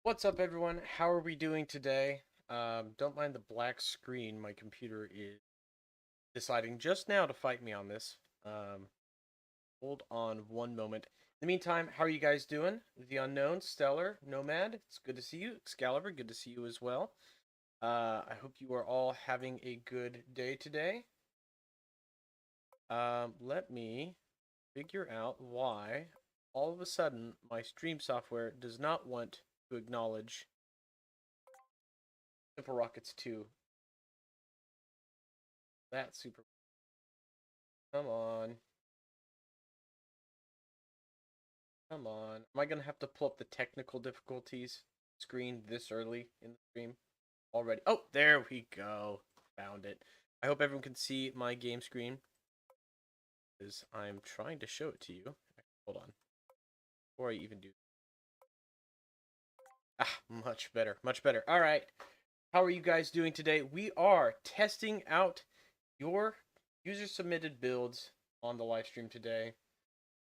What's up, everyone? How are we doing today? Don't mind the black screen. My computer is deciding just now to fight me on this. Hold on one moment. In the meantime, how are you guys doing? The Unknown, Stellar, Nomad, it's good to see you. Excalibur, good to see you as well. I hope you are all having a good day today. Let me figure out why all of a sudden my stream software does not want to acknowledge Simple Rockets 2. That's super. Come on. Come on. Am I going to have to pull up the technical difficulties screen this early in the stream already? Oh, there we go. Found it. I hope everyone can see my game screen because I'm trying to show it to you. Hold on. Before I even do. Ah, much better. Much better. All right. How are you guys doing today? We are testing out your user submitted builds on the live stream today.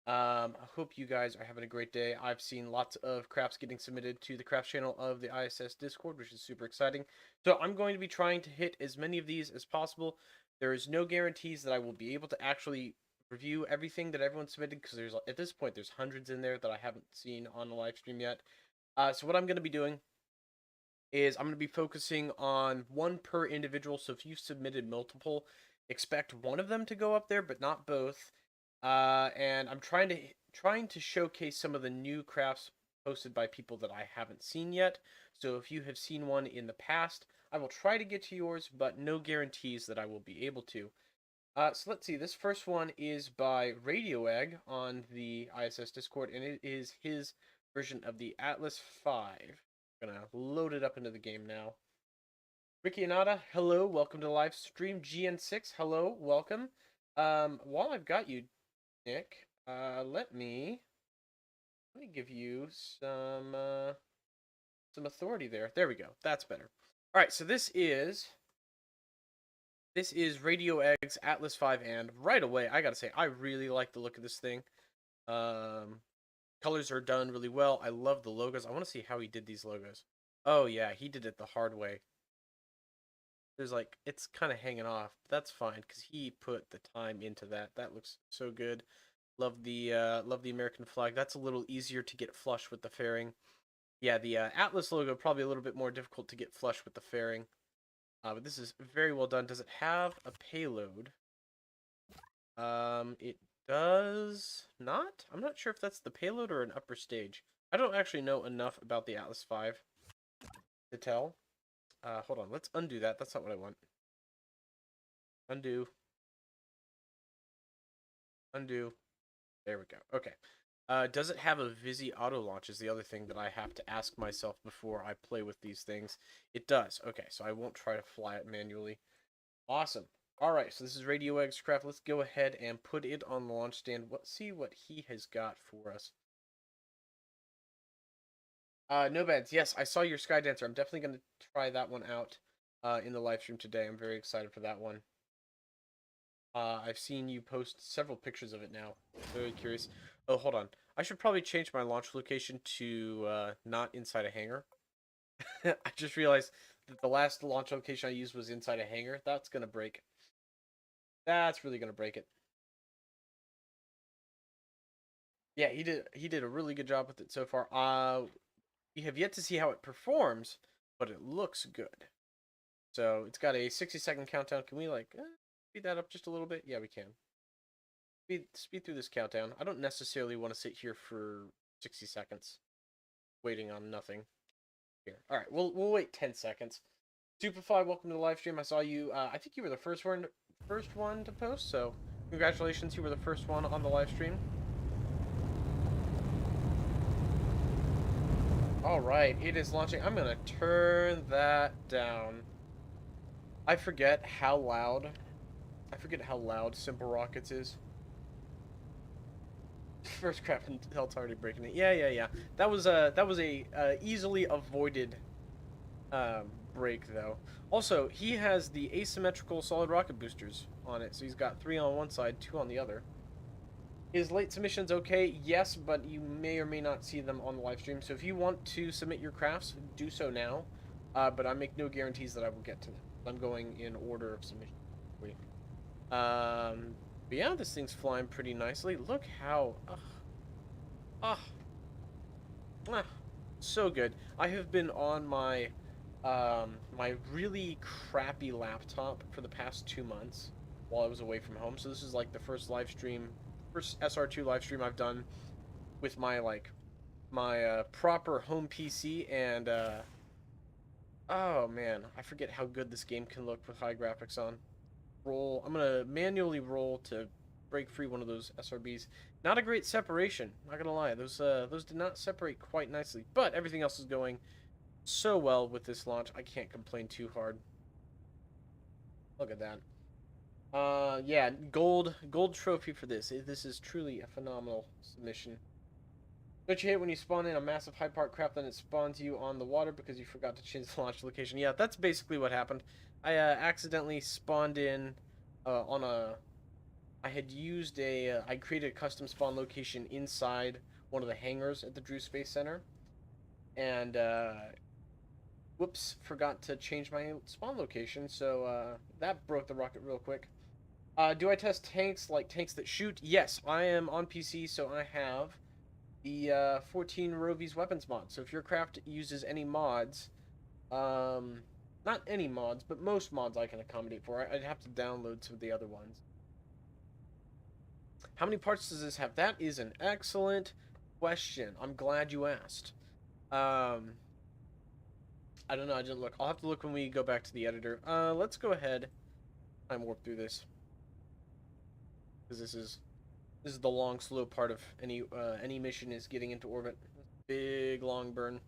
I hope you guys are having a great day. I've seen lots of crafts getting submitted to the crafts channel of the ISS Discord, which is super exciting. So I'm going to be trying to hit as many of these as possible. There is no guarantees that I will be able to actually review everything that everyone submitted because at this point there's hundreds in there that I haven't seen on the live stream yet. So what I'm going to be doing is I'm going to be focusing on one per individual. So if you've submitted multiple, expect one of them to go up there, but not both. And I'm trying to showcase some of the new crafts posted by people that I haven't seen yet. So if you have seen one in the past, I will try to get to yours, but no guarantees that I will be able to. So let's see. This first one is by Radio Egg on the ISS Discord, and it is his version of the Atlas V. I'm gonna load it up into the game now. Ricky Anada, hello, welcome to the live stream. GN6, hello, welcome. While I've got you, Nick, let me give you some authority there. There we go. That's better. All right, so this is Radio Egg's Atlas V, and right away I gotta say I really like the look of this thing. Colors are done really well. I love the logos. I want to see how he did these logos. Oh yeah, he did it the hard way. There's like it's kind of hanging off. That's fine because he put the time into that. That looks so good. Love the American flag. That's a little easier to get flush with the fairing. Yeah, the Atlas logo probably a little bit more difficult to get flush with the fairing. But this is very well done. Does it have a payload? It does not. I'm not sure if that's the payload or an upper stage. I don't actually know enough about the Atlas V to tell. Hold on. Let's undo that. That's not what I want. Undo. Undo. There we go. Okay. Does it have a Visi auto launch is the other thing that I have to ask myself before I play with these things. It does. Okay, so I won't try to fly it manually. Awesome. All right, so this is Radio Egg's craft. Let's go ahead and put it on the launch stand. Let's see what he has got for us. No beds. Yes, I saw your Skydancer. I'm definitely going to try that one out in the live stream today. I'm very excited for that one. I've seen you post several pictures of it now. Very curious. Oh, hold on. I should probably change my launch location to not inside a hangar. I just realized that the last launch location I used was inside a hangar. That's gonna break. That's really gonna break it. Yeah, he did a really good job with it so far. We have yet to see how it performs, but it looks good. So it's got a 60-second countdown. Can we like speed that up just a little bit? Yeah, we can. Speed through this countdown. I don't necessarily want to sit here for 60 seconds waiting on nothing. Here. All right, we'll wait 10 seconds. Superfly, welcome to the live stream. I saw you. I think you were the first one to post. So congratulations, you were the first one on the live stream. All right, it is launching. I'm gonna turn that down. I forget how loud. Simple Rockets is. First craft until it's already breaking it. Yeah. That was a easily avoided break though. Also, he has the asymmetrical solid rocket boosters on it, so he's got 3 on one side, 2 on the other. Is late submissions okay? Yes, but you may or may not see them on the live stream. So if you want to submit your crafts, do so now. But I make no guarantees that I will get to them. I'm going in order of submission. But yeah, this thing's flying pretty nicely. Look how, ah, so good. I have been on my really crappy laptop for the past 2 months while I was away from home. So this is like the first SR2 live stream I've done with my proper home PC, and oh man, I forget how good this game can look with high graphics on. I'm gonna manually roll to break free one of those SRBs. Not a great separation, not gonna lie. Those did not separate quite nicely, but everything else is going so well with this launch. I can't complain too hard. Look at that. Yeah, gold trophy for this. This is truly a phenomenal submission. Don't you hate when you spawn in a massive high park craft, then it spawns you on the water because you forgot to change the launch location? Yeah, that's basically what happened. I accidentally spawned in on a. I had used I created a custom spawn location inside one of the hangars at the Drew Space Center, and whoops, forgot to change my spawn location, so that broke the rocket real quick. Do I test tanks, like tanks that shoot? Yes, I am on PC, so I have the 14 Rovies weapons mod. So if your craft uses any mods, not any mods, but most mods I can accommodate for, I'd have to download some of the other ones. How many parts does this have? That is an excellent question. I'm glad you asked. I don't know, I didn't look. I'll have to look when we go back to the editor. Let's go ahead and warp through this, because this is the long, slow part of any mission, is getting into orbit. Big long burn.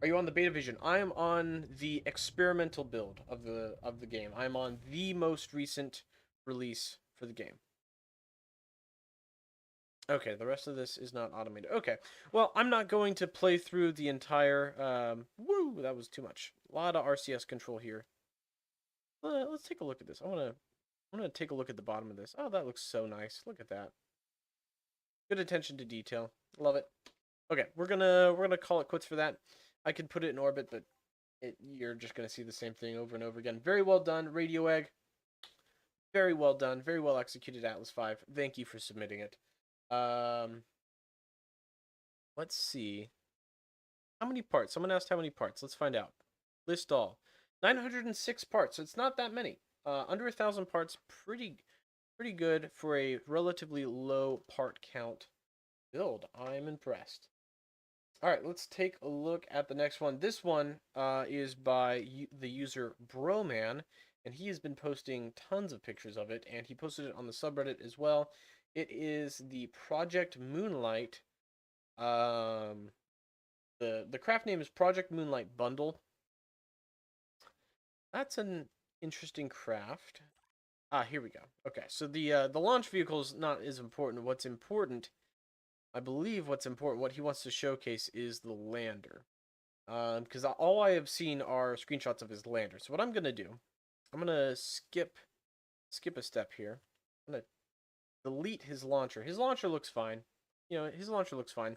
Are you on the beta vision? I am on the experimental build of the game. I'm on the most recent release for the game. Okay, the rest of this is not automated. Okay, well, I'm not going to play through the entire. Woo, that was too much. A lot of RCS control here. Let's take a look at this. I'm gonna take a look at the bottom of this. Oh, that looks so nice. Look at that. Good attention to detail. Love it. Okay, we're gonna call it quits for that. I could put it in orbit, but you're just gonna see the same thing over and over again. Very well done, Radio Egg. Very well done. Very well executed, Atlas 5. Thank you for submitting it. Let's see. How many parts? Someone asked how many parts. Let's find out. List all. 906 parts. So it's not that many. Under 1,000 parts. Pretty good for a relatively low part count build. I'm impressed. All right, let's take a look at the next one. This one is by the user Broman, and he has been posting tons of pictures of it, and he posted it on the subreddit as well. It is the Project Moonlight. The craft name is Project Moonlight Bundle. That's an interesting craft. Here we go. Okay, so the launch vehicle is not as important. What's important, I believe what's important, what he wants to showcase is the lander. Because all I have seen are screenshots of his lander. So what I'm going to do, I'm going to skip a step here. I'm going to delete his launcher. His launcher looks fine. You know, his launcher looks fine.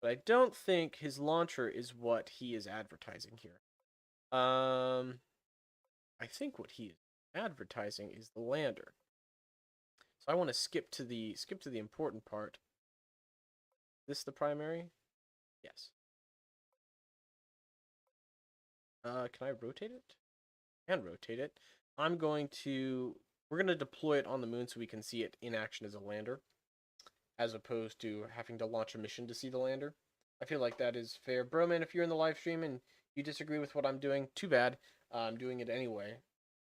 But I don't think his launcher is what he is advertising here. I think what he is advertising is the lander. So I want to skip to the important part. This the primary? Yes. Can I rotate it? And rotate it. We're going to deploy it on the moon so we can see it in action as a lander, as opposed to having to launch a mission to see the lander. I feel like that is fair. Broman, if you're in the live stream and you disagree with what I'm doing, too bad. I'm doing it anyway.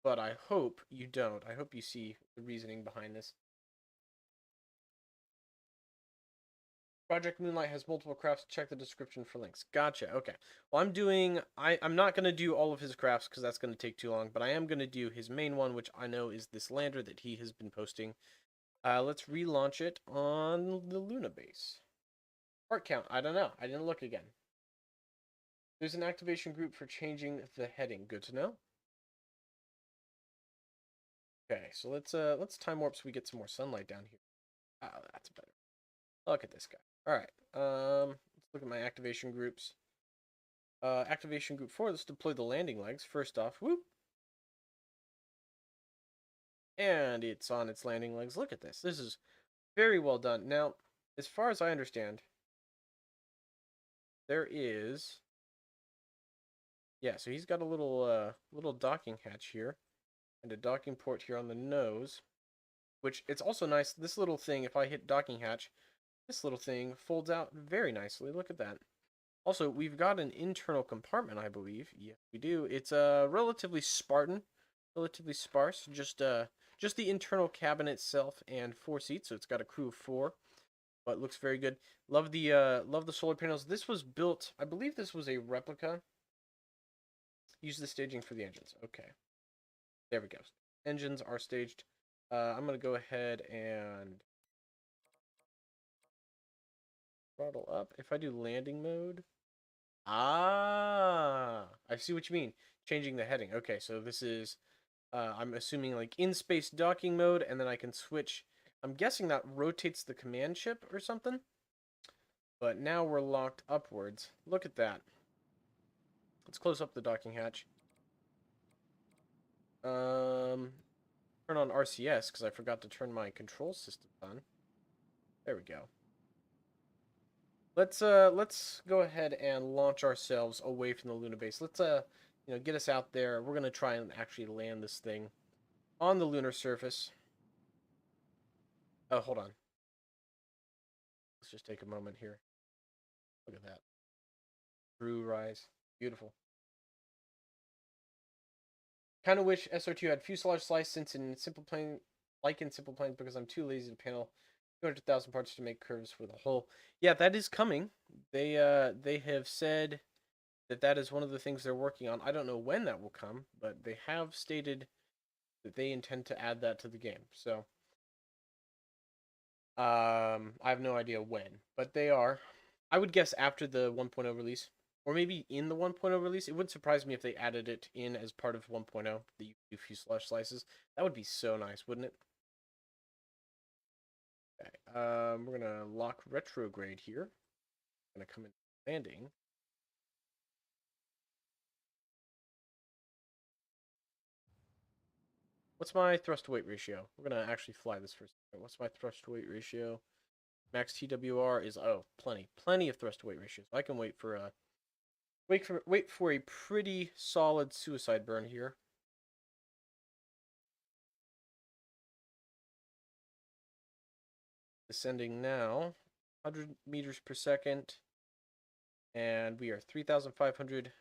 But I hope you don't. I hope you see the reasoning behind this. Project Moonlight has multiple crafts. Check the description for links. Gotcha. Okay. Well, I'm not going to do all of his crafts because that's going to take too long, but I am going to do his main one, which I know is this lander that he has been posting. Let's relaunch it on the Luna base. Part count. I don't know. I didn't look again. There's an activation group for changing the heading. Good to know. Okay, so let's time warp so we get some more sunlight down here. Ah, that's better. Look at this guy. All right. Let's look at my activation groups. Activation group 4. Let's deploy the landing legs. First off, whoop, and it's on its landing legs. Look at this. This is very well done. Now, as far as I understand, there is, yeah. So he's got a little docking hatch here, and a docking port here on the nose. Which it's also nice. This little thing, if I hit docking hatch, this little thing folds out very nicely. Look at that. Also, we've got an internal compartment, I believe. Yeah, we do. It's relatively Spartan, relatively sparse. Just the internal cabin itself and 4 seats. So it's got a crew of 4, but looks very good. Love the solar panels. This was built. I believe this was a replica. Use the staging for the engines. Okay, there we go. Engines are staged. I'm gonna go ahead and throttle up. If I do landing mode. Ah, I see what you mean. Changing the heading. Okay, so this is, I'm assuming like in-space docking mode, and then I can switch. I'm guessing that rotates the command ship or something. But now we're locked upwards. Look at that. Let's close up the docking hatch. Turn on RCS because I forgot to turn my control system on. There we go. Let's go ahead and launch ourselves away from the Luna base. Let's get us out there. We're gonna try and actually land this thing on the lunar surface. Oh, hold on. Let's just take a moment here. Look at that. Brew rise. Beautiful. Kind of wish SR2 had fuselage slice since in simple plane, like in simple planes, because I'm too lazy to panel 200,000 parts to make curves for the whole. Yeah, that is coming. They have said that is one of the things they're working on. I don't know when that will come, but they have stated that they intend to add that to the game. So, I have no idea when, but they are. I would guess after the 1.0 release, or maybe in the 1.0 release. It wouldn't surprise me if they added it in as part of 1.0, that you do fuselage slices. That would be so nice, wouldn't it? Okay, we're gonna lock retrograde here. Gonna come in landing. What's my thrust to weight ratio? We're gonna actually fly this first. What's my thrust to weight ratio? Max TWR is plenty of thrust to weight ratios. I can wait for a wait for a pretty solid suicide burn here. Descending now, 100 meters per second, and we are 3,500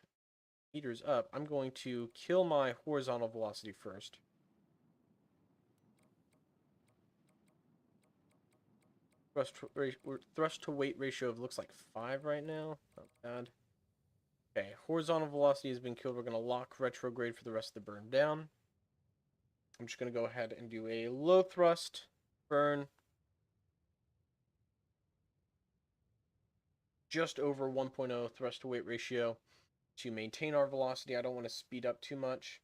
meters up. I'm going to kill my horizontal velocity first. Thrust to weight ratio looks like 5 right now. Not bad. Okay, horizontal velocity has been killed. We're going to lock retrograde for the rest of the burn down. I'm just going to go ahead and do a low thrust burn. Just over 1.0 thrust to weight ratio to maintain our velocity. I don't want to speed up too much.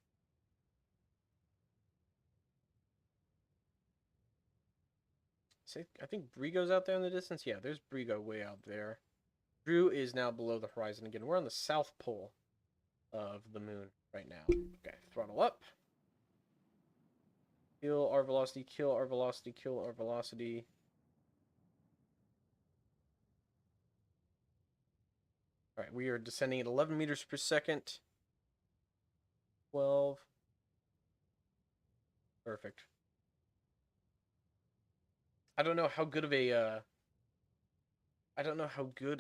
I think Brigo's out there in the distance. Yeah, there's Brigo way out there. Drew is now below the horizon again. We're on the south pole of the moon right now. Okay, throttle up. Kill our velocity, kill our velocity, kill our velocity. All right, we are descending at 11 meters per second. 12. Perfect. I don't know how good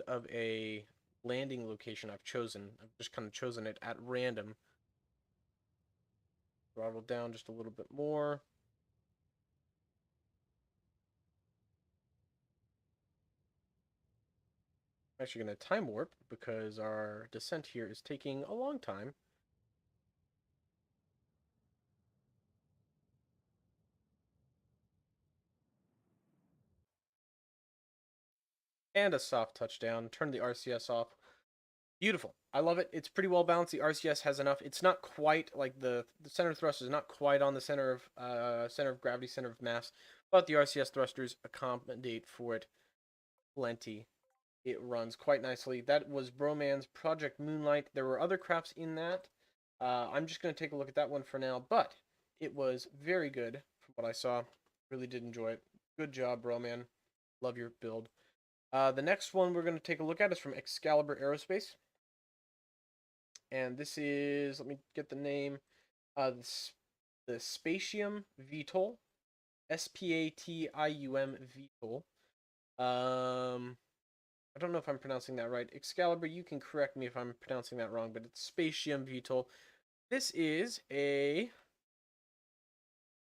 of a landing location I've chosen. I've just kind of chosen it at random. Throttle down just a little bit more. I'm actually going to time warp because our descent here is taking a long time. And a soft touchdown. Turn the RCS off. Beautiful. I love it. It's pretty well balanced. The RCS has enough. It's not quite like the center thrust is not quite on the center of gravity, center of mass, but the RCS thrusters accommodate for it plenty. It runs quite nicely. That was Broman's Project Moonlight. There were other crafts in that. I'm just going to take a look at that one for now, but it was very good from what I saw. Really did enjoy it. Good job, Broman. Love your build. The next one we're going to take a look at is from Excalibur Aerospace. And this is, let me get the name, the Spatium VTOL. Spatium VTOL. I don't know if I'm pronouncing that right. Excalibur, you can correct me if I'm pronouncing that wrong, but it's Spatium VTOL. This is a...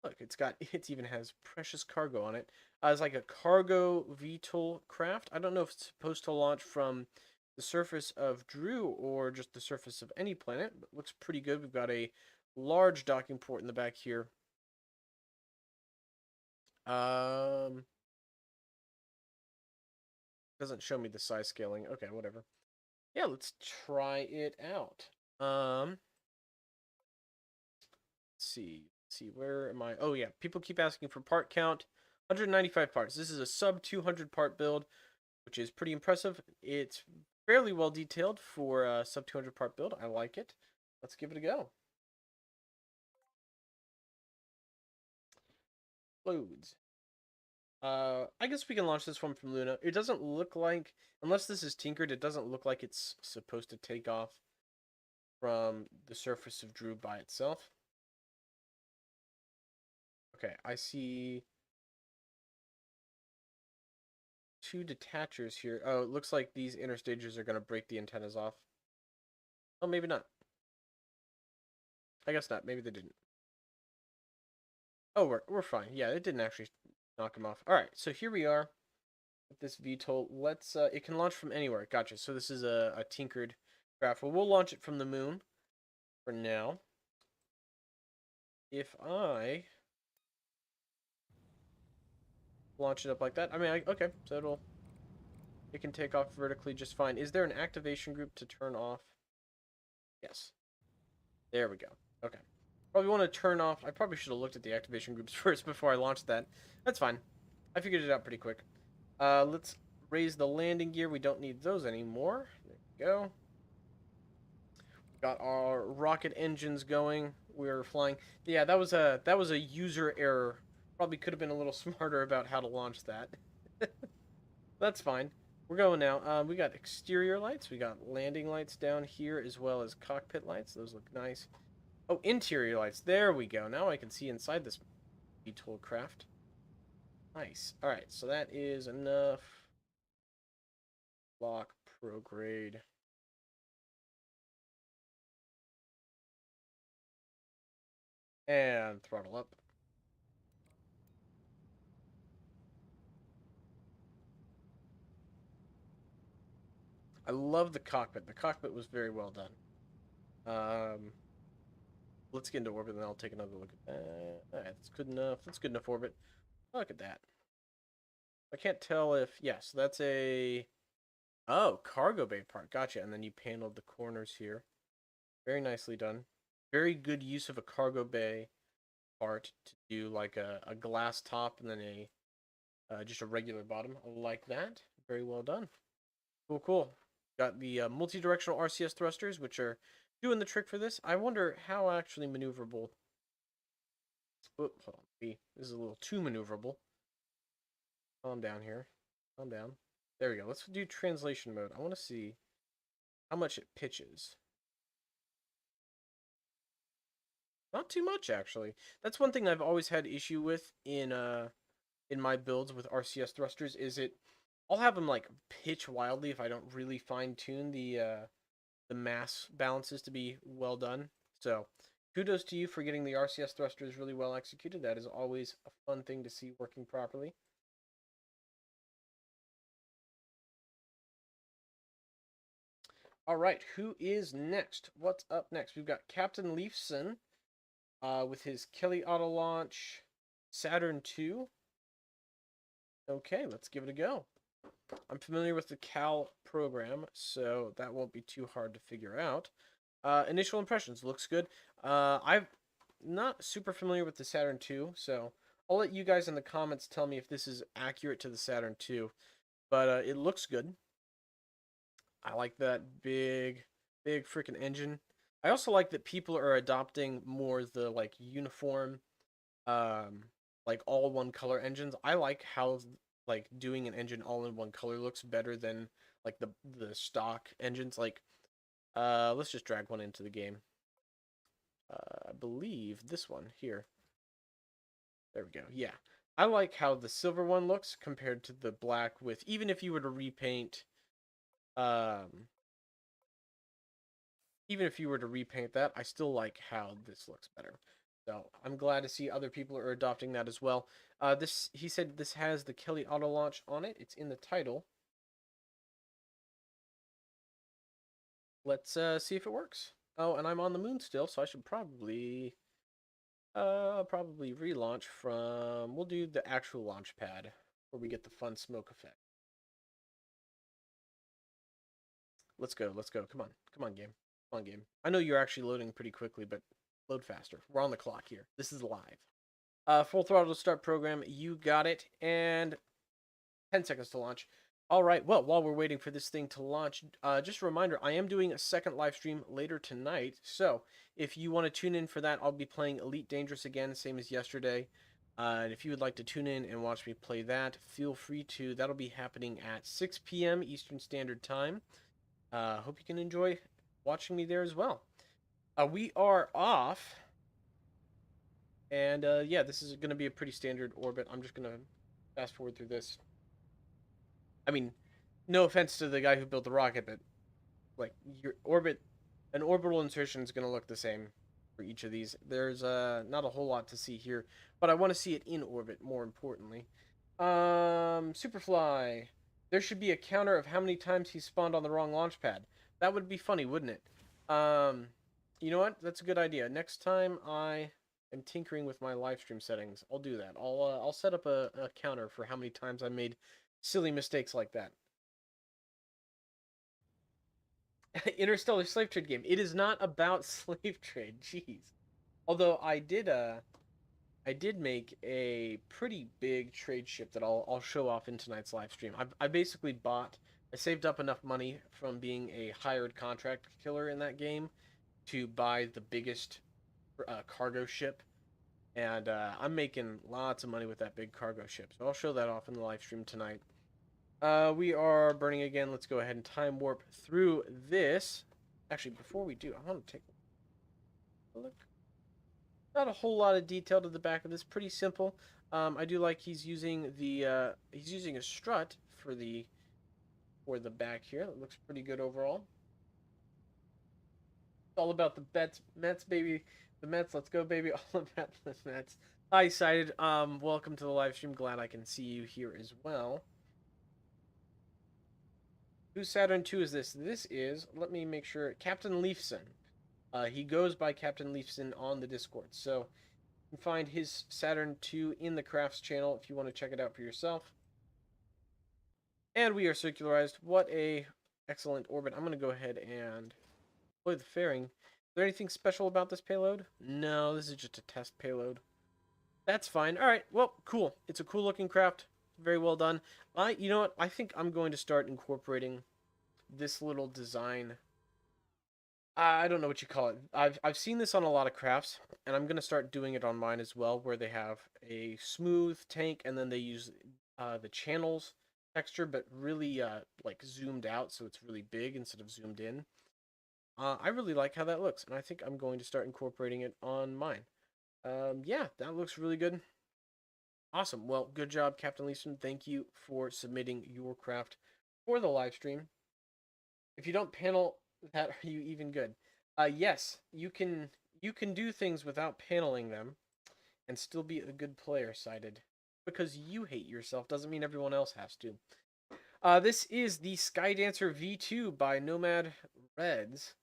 Look, it even has precious cargo on it. It's like a cargo VTOL craft. I don't know if it's supposed to launch from the surface of Drew or just the surface of any planet, but looks pretty good. We've got a large docking port in the back here. Doesn't show me the size scaling. Okay, whatever. Yeah, let's try it out. Let's see, where am I? Oh yeah, people keep asking for part count. 195 parts. This is a sub 200 part build, which is pretty impressive. It's fairly well detailed for a sub 200 part build. I like it. Let's give it a go. Loads. I guess we can launch this one from Luna. It doesn't look like, unless this is tinkered, it doesn't look like it's supposed to take off from the surface of Drew by itself. Okay, I see two detachers here. Oh, it looks like these interstages are going to break the antennas off. Oh, maybe not. I guess not. Maybe they didn't. Oh, we're fine. Yeah, it didn't actually knock them off. All right, so here we are with this VTOL. Let's. It can launch from anywhere. Gotcha. So this is a tinkered craft. Well, we'll launch it from the moon for now. If I launch it up like that, I mean, okay, so it can take off vertically just fine. Is there an activation group to turn off? Yes. There we go. Okay. Probably want to turn off. I probably should have looked at the activation groups first before I launched that. That's fine. I figured it out pretty quick. Let's raise the landing gear. We don't need those anymore. There we go. Got our rocket engines going. We're flying. Yeah, that was a user error. Probably could have been a little smarter about how to launch that. That's fine. We're going now. We got exterior lights. We got landing lights down here as well as cockpit lights. Those look nice. Oh, interior lights. There we go. Now I can see inside this VTOL craft. Nice. All right, so that is enough. Lock prograde. And throttle up. I love the cockpit. The cockpit was very well done. Let's get into orbit, and then I'll take another look at that. All right, that's good enough. That's good enough orbit. Look at that. I can't tell if... Yes, that's a... Oh, cargo bay part. Gotcha. And then you paneled the corners here. Very nicely done. Very good use of a cargo bay part to do like a glass top and then just a regular bottom. I like that. Very well done. Cool, cool. Got the multi-directional RCS thrusters, which are doing the trick for this. I wonder how actually maneuverable. Oh, hold on. This is a little too maneuverable. Calm down here. Calm down. There we go. Let's do translation mode. I want to see how much it pitches. Not too much, actually. That's one thing I've always had issue with in my builds with RCS thrusters. Is I'll have them like pitch wildly if I don't really fine tune the mass balances to be well done. So kudos to you for getting the RCS thrusters really well executed. That is always a fun thing to see working properly. All right, who is next? What's up next? We've got Captain Leifson with his Kelly auto launch Saturn II. Okay, let's give it a go. I'm familiar with the Cal program, so that won't be too hard to figure out. Initial impressions, looks good. I'm not super familiar with the Saturn II, so I'll let you guys in the comments tell me if this is accurate to the Saturn II. But it looks good. I like that big freaking engine. I also like that people are adopting more the like uniform, um, like all one color engines. I like how like doing an engine all in one color looks better than like the stock engines. Like, let's just drag one into the game. I believe this one here. There we go. Yeah, I like how the silver one looks compared to the black. With even if you were to repaint, um, even if you were to repaint that, I still like how this looks better. So I'm glad to see other people are adopting that as well. This he said this has the Kelly auto launch on it. It's in the title. Let's see if it works. Oh, and I'm on the moon still, so I should probably relaunch from. We'll do the actual launch pad where we get the fun smoke effect. Let's go. Let's go. Come on. Come on, game. Come on, game. I know you're actually loading pretty quickly, but load faster. We're on the clock here. This is live. Full throttle to start program. You got it. And 10 seconds to launch. All right. Well, while we're waiting for this thing to launch, just a reminder, I am doing a second live stream later tonight. So if you want to tune in for that, I'll be playing Elite Dangerous again, same as yesterday. And if you would like to tune in and watch me play that, feel free to. That'll be happening at 6 p.m. Eastern Standard Time. Hope you can enjoy watching me there as well. We are off. And yeah, this is going to be a pretty standard orbit. I'm just going to fast forward through this. I mean, no offense to the guy who built the rocket, but like your orbit, an orbital insertion is going to look the same for each of these. There's not a whole lot to see here, but I want to see it in orbit more importantly. Superfly. There should be a counter of how many times he spawned on the wrong launch pad. That would be funny, wouldn't it? You know what? That's a good idea. Next time I am tinkering with my live stream settings, I'll do that. I'll set up a counter for how many times I made silly mistakes like that. Interstellar slave trade game. It is not about slave trade. Jeez. Although I did make a pretty big trade ship that I'll show off in tonight's live stream. I basically I saved up enough money from being a hired contract killer in that game to buy the biggest cargo ship, and I'm making lots of money with that big cargo ship. So I'll show that off in the live stream tonight. We are burning again. Let's go ahead and time warp through this. Actually, before we do, I want to take a look. Not a whole lot of detail to the back of this. Pretty simple. I do like he's using a strut for the back here. It looks pretty good overall. It's all about the Mets, baby. The Mets, let's go, baby. All about the Mets. Hi, excited. Welcome to the live stream. Glad I can see you here as well. Whose Saturn II is this? This is, let me make sure, Captain Leafson. He goes by Captain Leafson on the Discord. So you can find his Saturn II in the Crafts channel if you want to check it out for yourself. And we are circularized. What a excellent orbit. I'm going to go ahead and deploy the fairing. Is there anything special about this payload? No, this is just a test payload. That's fine. All right, well, cool. It's a cool looking craft. Very well done. You know what? I think I'm going to start incorporating this little design. I don't know what you call it. I've seen this on a lot of crafts, and I'm gonna start doing it on mine as well, where they have a smooth tank, and then they use the channels texture, but really like zoomed out, so it's really big instead of zoomed in. I really like how that looks, and I think I'm going to start incorporating it on mine. Yeah, that looks really good. Awesome. Well, good job, Captain Leeson. Thank you for submitting your craft for the live stream. If you don't panel that, are you even good? Yes, you can do things without paneling them and still be a good player, Cited. Because you hate yourself doesn't mean everyone else has to. This is the Skydancer V2 by Nomad Reds,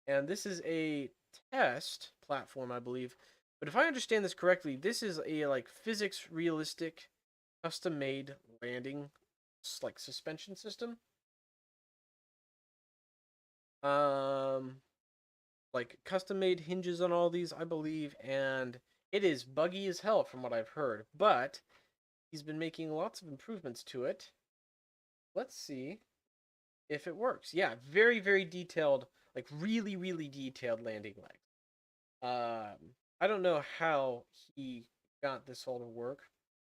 and this is a test platform, I believe. But if I understand this correctly, this is a like physics realistic, custom made landing like suspension system. Like custom made hinges on all these, I believe, and it is buggy as hell from what I've heard, but he's been making lots of improvements to it. Let's see if it works. Yeah, very, very detailed, like really, really detailed landing legs. I don't know how he got this all to work.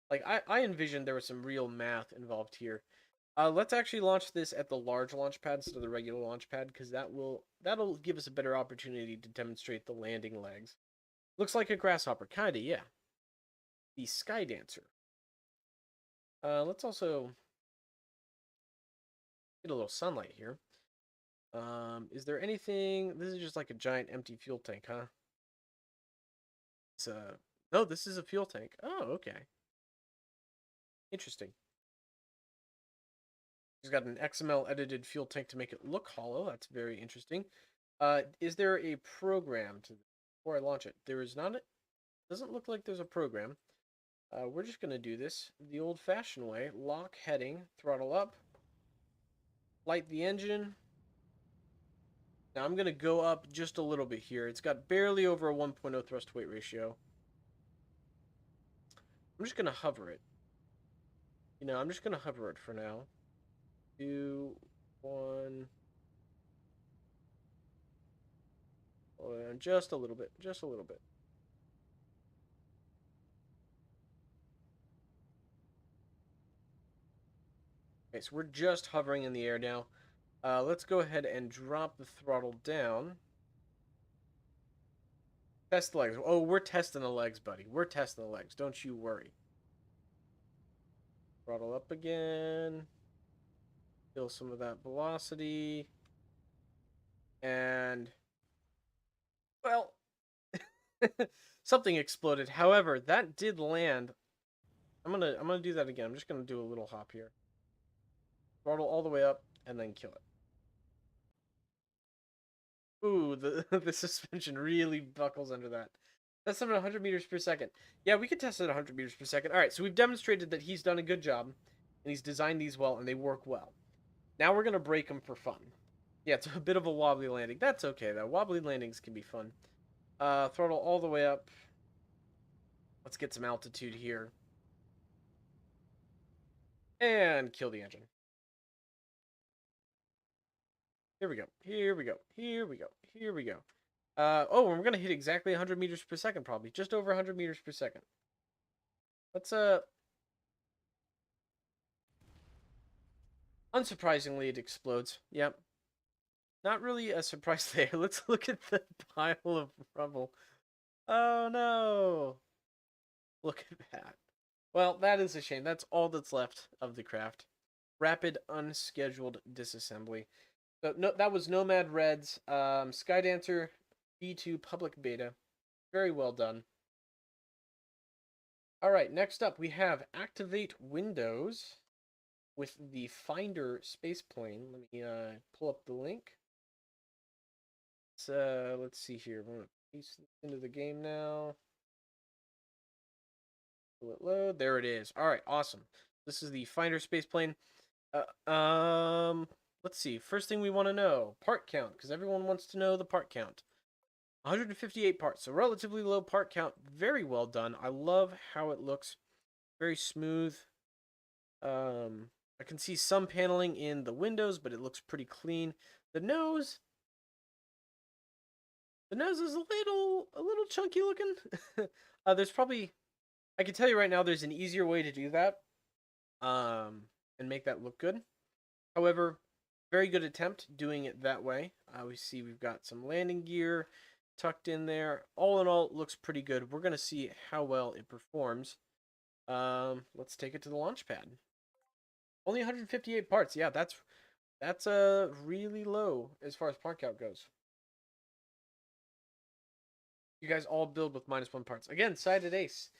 Like I envisioned there was some real math involved here. Let's actually launch this at the large launch pad instead of the regular launch pad, because that'll give us a better opportunity to demonstrate the landing legs. Looks like a grasshopper, kinda, yeah. The Skydancer. Let's also get a little sunlight here. Is there anything? This is just like a giant empty fuel tank, huh? It's no, this is a fuel tank. Oh, okay. Interesting. He's got an XML edited fuel tank to make it look hollow. That's very interesting. Is there a program to before I launch it? There is not. Doesn't look like there's a program. We're just gonna do this the old-fashioned way. Lock heading, throttle up, light the engine. Now I'm gonna go up just a little bit here. It's got barely over a 1.0 thrust-to-weight ratio. I'm just gonna hover it. I'm just gonna hover it for now. 2, 1. Just a little bit. Just a little bit. Okay, so we're just hovering in the air now. Let's go ahead and drop the throttle down. Test the legs. Oh, we're testing the legs, buddy. We're testing the legs. Don't you worry. Throttle up again. Feel some of that velocity. And, well, something exploded. However, that did land. I'm gonna do that again. I'm just gonna do a little hop here. Throttle all the way up and then kill it. Ooh, the suspension really buckles under that. That's something 100 meters per second. Yeah, we could test it at 100 meters per second. All right, so we've demonstrated that he's done a good job, and he's designed these well, and they work well. Now we're going to break them for fun. Yeah, it's a bit of a wobbly landing. That's okay, though. Wobbly landings can be fun. Throttle all the way up. Let's get some altitude here. And kill the engine. Here we go. Here we go. Here we go. Here we go. Oh, we're going to hit exactly 100 meters per second, probably. Just over 100 meters per second. Let's, unsurprisingly, it explodes. Yep. Not really a surprise there. Let's look at the pile of rubble. Oh, no. Look at that. Well, that is a shame. That's all that's left of the craft. Rapid, unscheduled disassembly. So, no, that was Nomad Red's Skydancer V2 public beta. Very well done. All right, next up we have Activate Windows with the Finder spaceplane. Let me pull up the link. Let's see here. I'm gonna paste this into the game now. Will it load? There it is. All right, awesome. This is the Finder spaceplane. Let's see. First thing we want to know, part count, because everyone wants to know the part count. 158 parts, so relatively low part count. Very well done. I love how it looks. Very smooth. I can see some paneling in the windows, but it looks pretty clean. The nose is a little chunky looking. There's probably, I can tell you right now, there's an easier way to do that, and make that look good. However, very good attempt doing it that way. We see we've got some landing gear tucked in there. All in all, it looks pretty good. We're gonna see how well it performs. Let's take it to the launch pad. Only 158 parts. Yeah, that's really low as far as part count goes. You guys all build with -1 parts. Again, sided ace.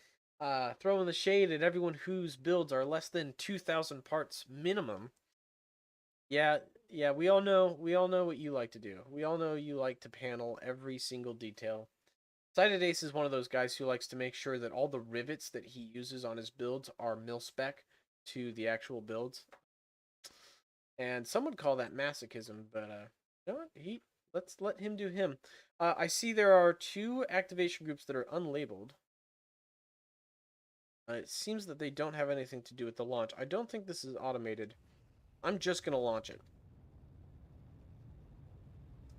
Throwing the shade at everyone whose builds are less than 2,000 parts minimum. Yeah, we all know what you like to do. We all know you like to panel every single detail. Sided ace is one of those guys who likes to make sure that all the rivets that he uses on his builds are mil-spec to the actual builds. And some would call that masochism, but you know what? Let's let him do him. I see there are 2 activation groups that are unlabeled. It seems that they don't have anything to do with the launch. I don't think this is automated. I'm just gonna launch it.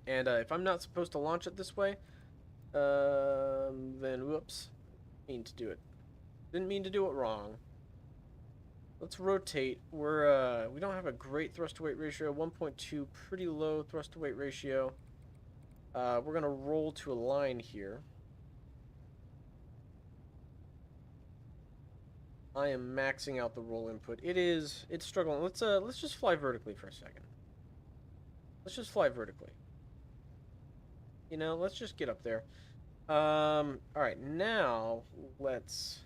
And if I'm not supposed to launch it this way, then whoops, mean to do it. Didn't mean to do it wrong. Let's rotate. We don't have a great thrust to weight ratio. 1.2, pretty low thrust to weight ratio. We're gonna roll to a line here. I am maxing out the roll input. It's struggling. Let's just fly vertically for a second. Let's just fly vertically. You know, let's just get up there. All right, now let's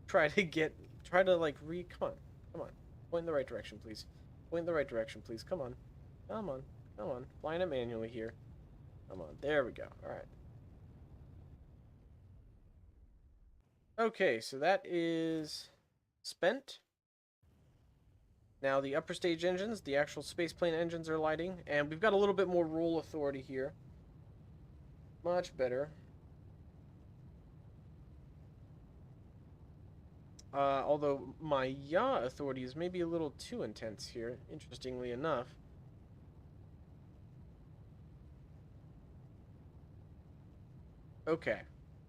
try to like come on. Point in the right direction, please. Point in the right direction, please. Come on. Come on. Come on. Flying it manually here. Come on. There we go. All right. Okay, so that is spent. Now the upper stage engines, the actual spaceplane engines are lighting, and we've got a little bit more roll authority here. Much better. Although my yaw authority is maybe a little too intense here, interestingly enough. Okay.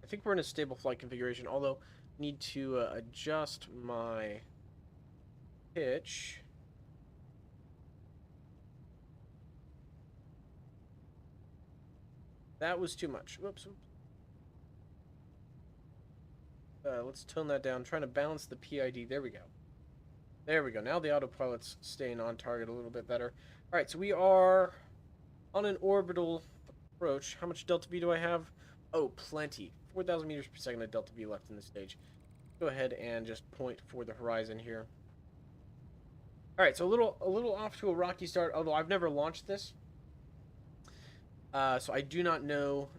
I think we're in a stable flight configuration, although need to adjust my pitch. That was too much. Whoops. Let's tone that down. I'm trying to balance the PID. There we go. There we go. Now the autopilot's staying on target a little bit better. All right, so we are on an orbital approach. How much delta V do I have? Oh, plenty. 4,000 meters per second of delta V left in the stage. Go ahead and just point for the horizon here. All right, so a little off to a rocky start. Although I've never launched this, so I do not know.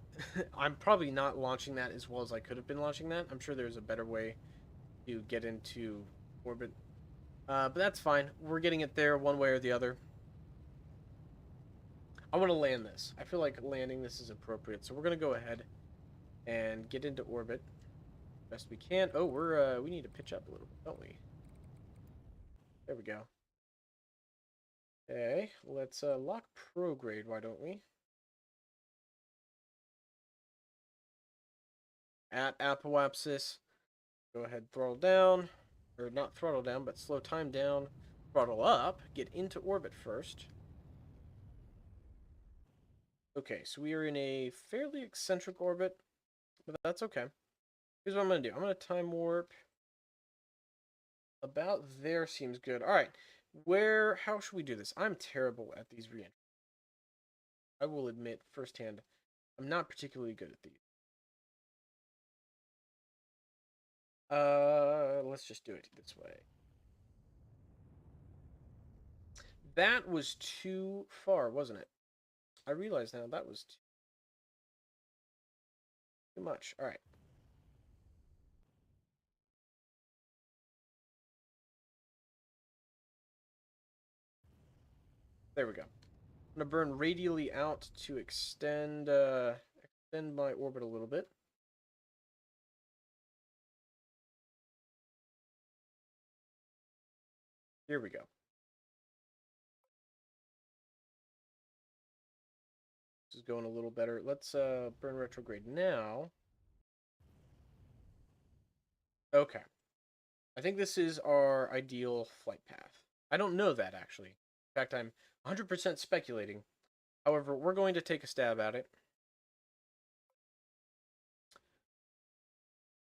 I'm probably not launching that as well as I could have been launching that. I'm sure there's a better way to get into orbit. But that's fine. We're getting it there one way or the other. I want to land this. I feel like landing this is appropriate. So we're going to go ahead and get into orbit best we can. Oh, we need to pitch up a little bit, don't we? There we go. Okay, let's lock prograde, why don't we? At apoapsis. Go ahead, throttle down. Or not throttle down, but slow time down. Throttle up. Get into orbit first. Okay, so we are in a fairly eccentric orbit, but that's okay. Here's what I'm going to do. I'm going to time warp. About there seems good. All right, how should we do this? I'm terrible at these re-entries. I will admit firsthand, I'm not particularly good at these. Let's just do it this way. That was too far, wasn't it? I realize now that was too much. All right. There we go. I'm gonna burn radially out to extend my orbit a little bit. Here we go. This is going a little better. Let's burn retrograde now. Okay. I think this is our ideal flight path. I don't know that actually. In fact, I'm 100% speculating. However, we're going to take a stab at it.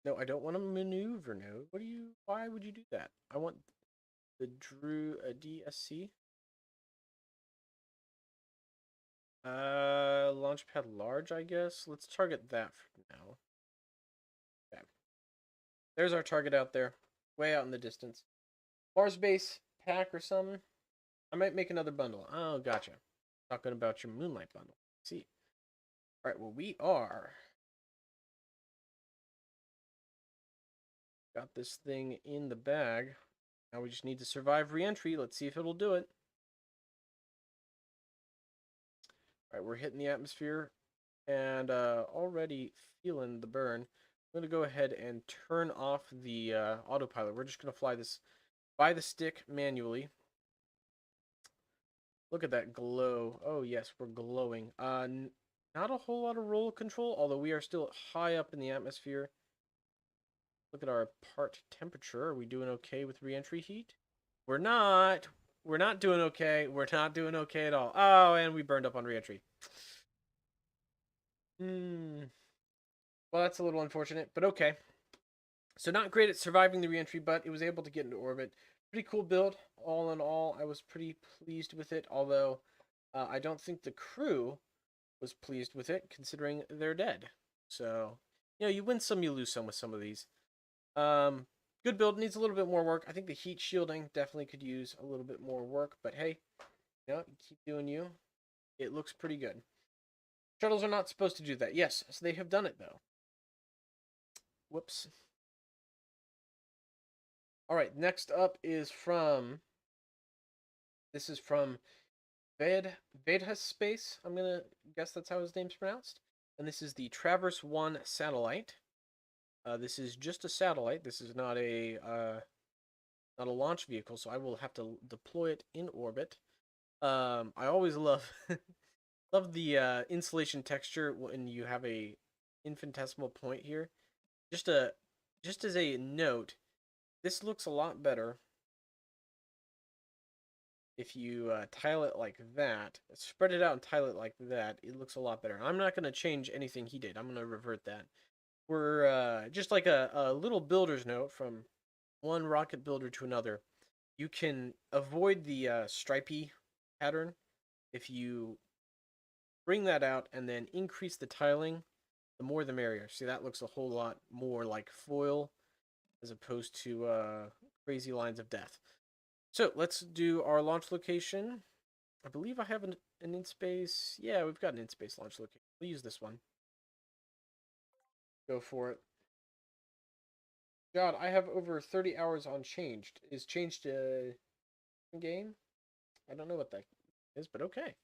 No, I don't want to maneuver node. Why would you do that? I want the DSC. Launchpad large, I guess. Let's target that for now. Okay. There's our target out there. Way out in the distance. Mars base pack or something. I might make another bundle. Oh, gotcha. Talking about your Moonlight bundle. Let's see. Alright, well, we are. Got this thing in the bag. Now we just need to survive re-entry. Let's see if it'll do it. All right, we're hitting the atmosphere and already feeling the burn. I'm going to go ahead and turn off the autopilot. We're just going to fly this by the stick manually. Look at that glow. Oh, yes, we're glowing. Not a whole lot of roll control, although we are still high up in the atmosphere. Look at our part temperature. Are we doing okay with re-entry heat? We're not. We're not doing okay. We're not doing okay at all. Oh, and we burned up on re-entry. Well, that's a little unfortunate, but okay. So not great at surviving the re-entry, but it was able to get into orbit. Pretty cool build. All in all, I was pretty pleased with it, although I don't think the crew was pleased with it, considering they're dead. So, you win some, you lose some with some of these. Good build, needs a little bit more work. I think the heat shielding definitely could use a little bit more work, but hey, keep doing you. It looks pretty good. Shuttles are not supposed to do that. Yes, so they have done it, though. Whoops. All right, next up is this is from Vedhas Space. I'm going to guess that's how his name's pronounced. And this is the Traverse 1 satellite. This is just a satellite. This is not a launch vehicle, so I will have to deploy it in orbit. I always love love the insulation texture when you have a infinitesimal point here. Just as a note, this looks a lot better if you tile it like that. Spread it out and tile it like that. It looks a lot better. I'm not going to change anything he did. I'm going to revert that. We're just like a little builder's note from one rocket builder to another. You can avoid the stripy pattern if you bring that out and then increase the tiling. The more the merrier. See, that looks a whole lot more like foil as opposed to crazy lines of death. So let's do our launch location. I believe I have an in-space. Yeah, we've got an in-space launch location. We'll use this one. Go for it. God, I have over 30 hours on Changed. Is Changed a game? I don't know what that is, but okay.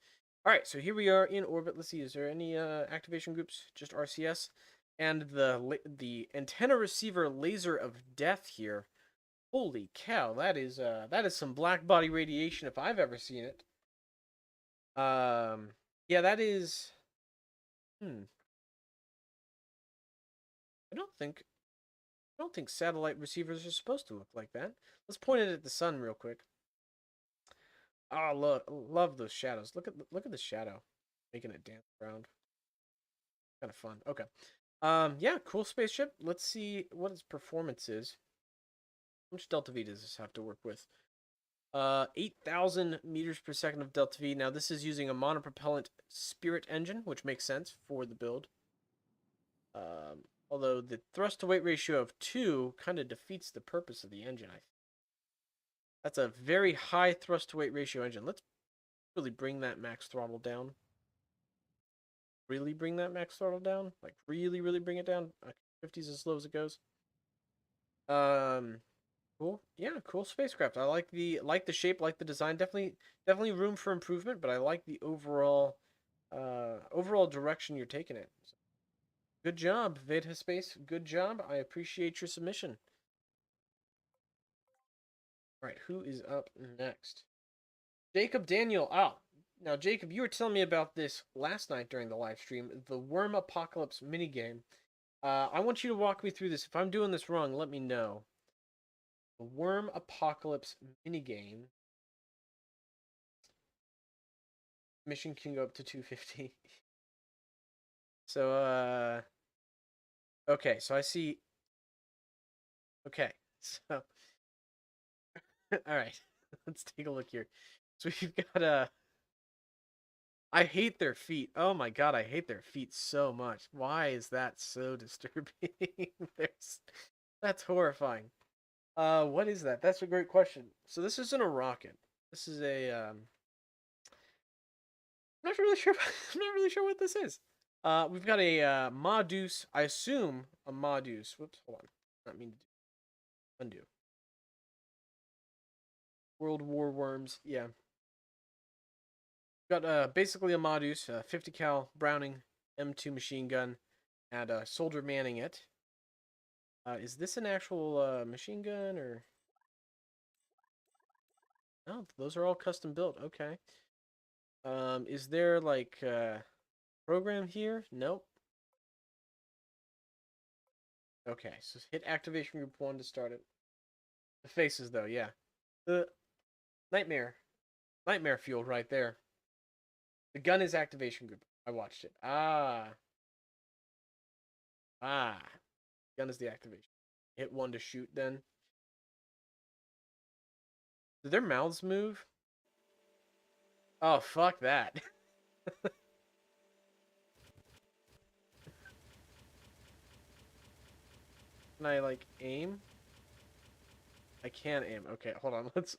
All right, so here we are in orbit. Let's see, is there any activation groups? Just RCS. And the antenna receiver laser of death here. Holy cow, that is some black body radiation if I've ever seen it. Yeah, that is. I don't think satellite receivers are supposed to look like that. Let's point it at the sun real quick. Oh, look, love those shadows. Look at the shadow, making it dance around. Kind of fun. Okay. Yeah, cool spaceship. Let's see what its performance is. How much delta V does this have to work with? 8,000 meters per second of delta V. Now this is using a monopropellant Spirit engine, which makes sense for the build. Although the thrust to weight ratio of 2 kind of defeats the purpose of the engine. That's a very high thrust to weight ratio engine. Let's really bring that max throttle down. Really bring that max throttle down. Like really, really bring it down. 50's as slow as it goes. Cool. Yeah, cool spacecraft. I like the shape, like the design. Definitely room for improvement, but I like the overall direction you're taking it. So, good job, Veda Space. Good job. I appreciate your submission. All right, who is up next? Jacob Daniel. Oh, now Jacob, you were telling me about this last night during the live stream, the Worm Apocalypse minigame. I want you to walk me through this. If I'm doing this wrong, let me know. The Worm Apocalypse minigame. Mission can go up to 250. So, okay, so I see. Okay, so, all right, let's take a look here. So we've got I hate their feet. Oh my god, I hate their feet so much. Why is that so disturbing? That's horrifying. What is that? That's a great question. So this isn't a rocket. This is a I'm not really sure. I'm not really sure what this is. We've got a Modus. I assume a Modus. Whoops, hold on. Not mean to undo. World War Worms. Yeah. Got basically a Modus, 50 cal Browning M2 machine gun, and a soldier manning it. Is this an actual machine gun or? Oh, those are all custom built. Okay. Is there like program here? Nope. Okay, so hit activation group 1 to start it. The faces though, yeah. The nightmare fuel right there. The gun is activation group. I watched it. Ah. Gun is the activation. Hit 1 to shoot then. Did their mouths move? Oh, fuck that. Can I, like, aim? I can aim. Okay, hold on. Let's...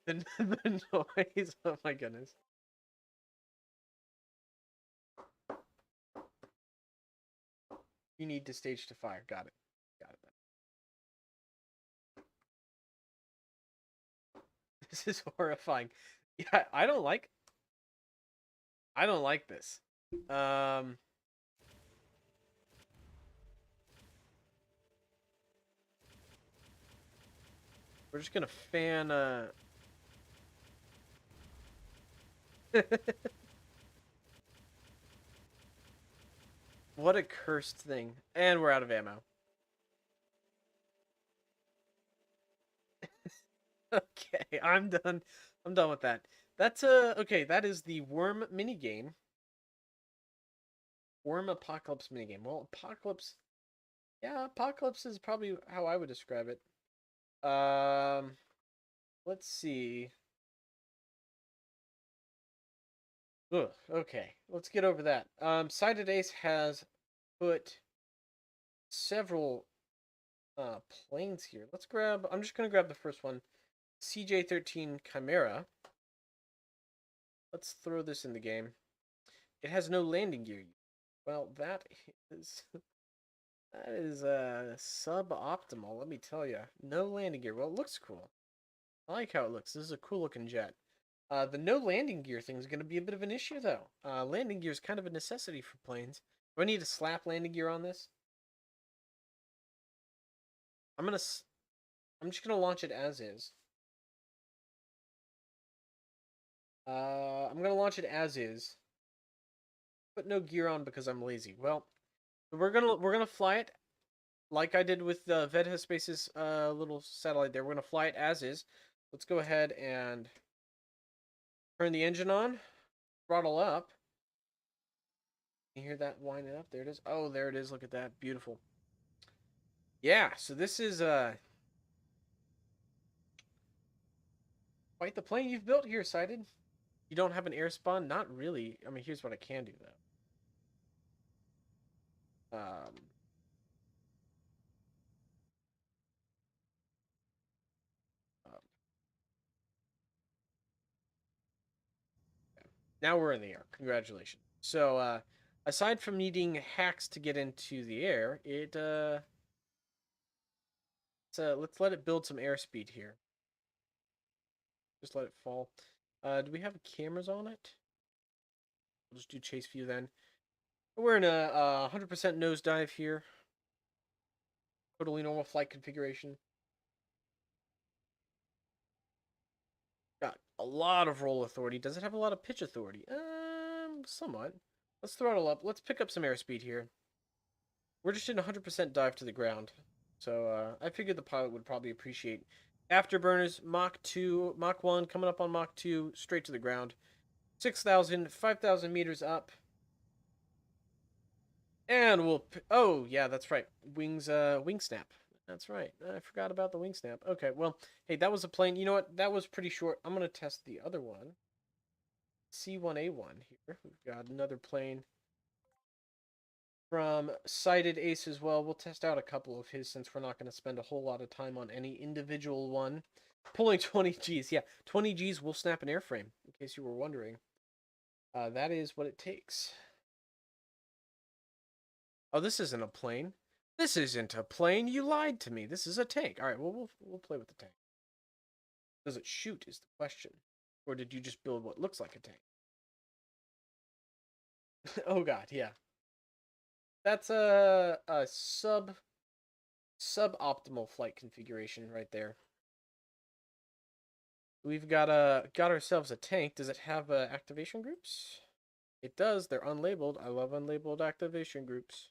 the noise. Oh my goodness. You need to stage to fire. Got it. Got it. This is horrifying. Yeah, I don't like this. We're just gonna fan what a cursed thing. And we're out of ammo. Okay, I'm done. I'm done with that. That's okay, that is the worm minigame. Worm apocalypse minigame. Well, apocalypse, yeah, apocalypse is probably how I would describe it. Let's see. Ugh, okay, let's get over that. Sided Ace has put several planes here. Let's grab, I'm just gonna grab the first one. CJ-13 Chimera. Let's throw this in the game. It has no landing gear. Well, that is suboptimal, let me tell you. No landing gear. Well, it looks cool. I like how it looks. This is a cool looking jet. The no landing gear thing is going to be a bit of an issue, though. Landing gear is kind of a necessity for planes. Do I need to slap landing gear on this? I'm just gonna launch it as is. I'm gonna launch it as is. Put no gear on because I'm lazy. Well, we're gonna fly it like I did with the Vedha Space's little satellite there. We're gonna fly it as is. Let's go ahead and turn the engine on, throttle up. You hear that winding up? There it is. Oh, there it is. Look at that. Beautiful. Yeah, so this is quite the plane you've built here, Sighted. You don't have an air spawn? Not really. I mean, here's what I can do, though. Um, now we're in the air. Congratulations. So, aside from needing hacks to get into the air, let's let it build some airspeed here. Just let it fall. Do we have cameras on it? We'll just do chase view then. We're in a 100% nosedive here. Totally normal flight configuration. Got a lot of roll authority. Does it have a lot of pitch authority? Somewhat. Let's throttle up. Let's pick up some airspeed here. We're just in 100% dive to the ground. So I figured the pilot would probably appreciate afterburners, Mach 2, Mach 1, coming up on Mach 2, straight to the ground. 6,000, 5,000 meters up. And we'll, oh, yeah, that's right. Wing snap. That's right. I forgot about the wing snap. Okay, well, hey, that was a plane. You know what? That was pretty short. I'm going to test the other one. C1A1 here. We've got another plane from Sighted Ace as well. We'll test out a couple of his since we're not going to spend a whole lot of time on any individual one. Pulling 20 Gs. Yeah, 20 Gs will snap an airframe, in case you were wondering. That is what it takes. Oh, this isn't a plane. This isn't a plane. You lied to me. This is a tank. All right, well, we'll play with the tank. Does it shoot is the question. Or did you just build what looks like a tank? Oh god, yeah. That's a suboptimal flight configuration right there. We've got ourselves a tank. Does it have activation groups? It does. They're unlabeled. I love unlabeled activation groups.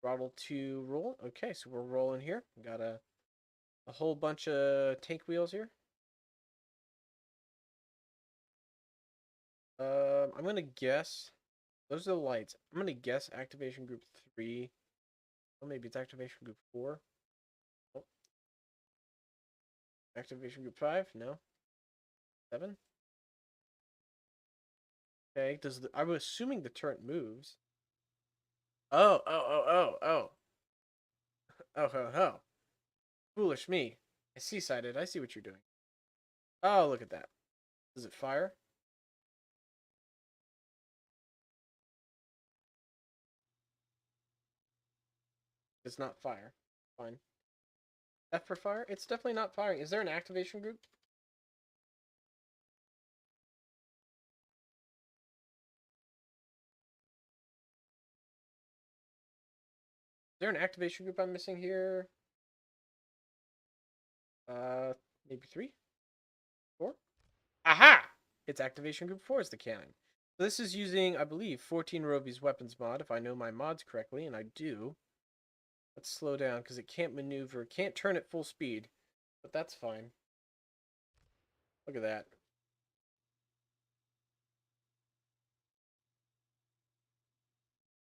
Throttle to roll. Okay, so we're rolling here. We got a whole bunch of tank wheels here. I'm gonna guess those are the lights. I'm gonna guess activation group 3. Oh, maybe it's activation group 4. Oh. Activation group 5. No. 7. Okay. I'm assuming the turret moves. Oh, oh, oh, oh, oh. Oh, ho, ho. Foolish me. I see-sighted. I see what you're doing. Oh, look at that. Does it fire? It's not fire. Fine. F for fire? It's definitely not firing. Is there an activation group? Is there an activation group I'm missing here? Maybe 3? 4? Aha! It's activation group 4 is the cannon. So this is using, I believe, 14 Roby's weapons mod, if I know my mods correctly, and I do. Let's slow down, because it can't maneuver, can't turn at full speed. But that's fine. Look at that.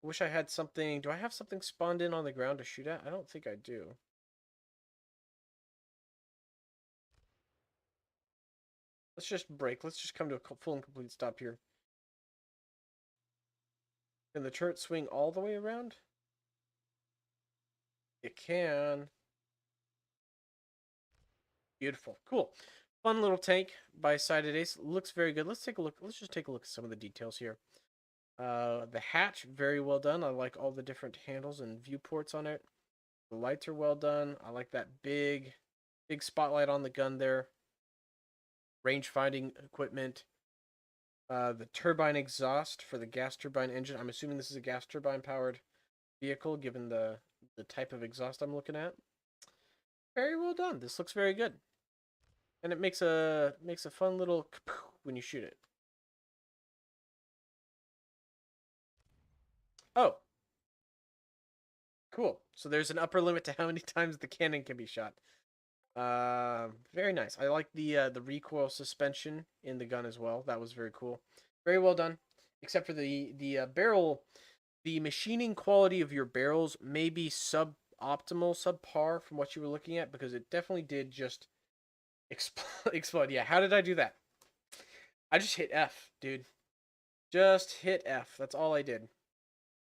Wish I had something. Do I have something spawned in on the ground to shoot at? I don't think I do. Let's just break. Let's just come to a full and complete stop here. Can the turret swing all the way around? It can. Beautiful. Cool. Fun little tank by Sided Ace. Looks very good. Let's take a look. Let's just take a look at some of the details here. The hatch, very well done. I like all the different handles and viewports on it. The lights are well done. I like that big spotlight on the gun there. Range finding equipment. The turbine exhaust for the gas turbine engine. I'm assuming this is a gas turbine powered vehicle, given the type of exhaust I'm looking at. Very well done. This looks very good, and it makes a fun little when you shoot it. Oh, cool. So there's an upper limit to how many times the cannon can be shot. Very nice. I like the recoil suspension in the gun as well. That was very cool. Very well done. Except for the barrel, the machining quality of your barrels may be suboptimal, subpar from what you were looking at, because it definitely did just explode. Yeah, how did I do that? I just hit F, dude. Just hit F. That's all I did.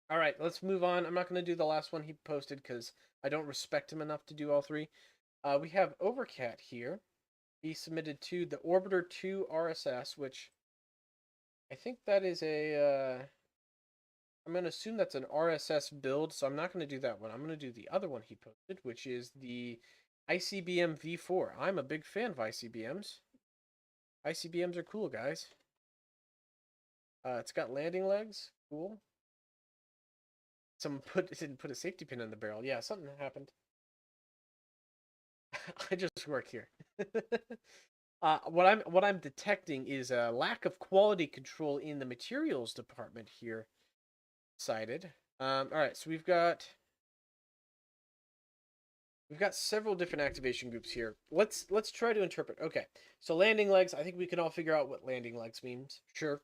All right, let's move on. I'm not going to do the last one he posted because I don't respect him enough to do all 3. We have Overcat here. He submitted to the Orbiter 2 RSS, which I think that is a... I'm going to assume that's an RSS build, so I'm not going to do that one. I'm going to do the other one he posted, which is the ICBM V4. I'm a big fan of ICBMs. ICBMs are cool, guys. It's got landing legs. Cool. Someone didn't put a safety pin in the barrel. Yeah, something happened. I just work here. What I'm detecting is a lack of quality control in the materials department here. Cited. All right, so we've got several different activation groups here. Let's try to interpret. Okay, so landing legs. I think we can all figure out what landing legs means. Sure.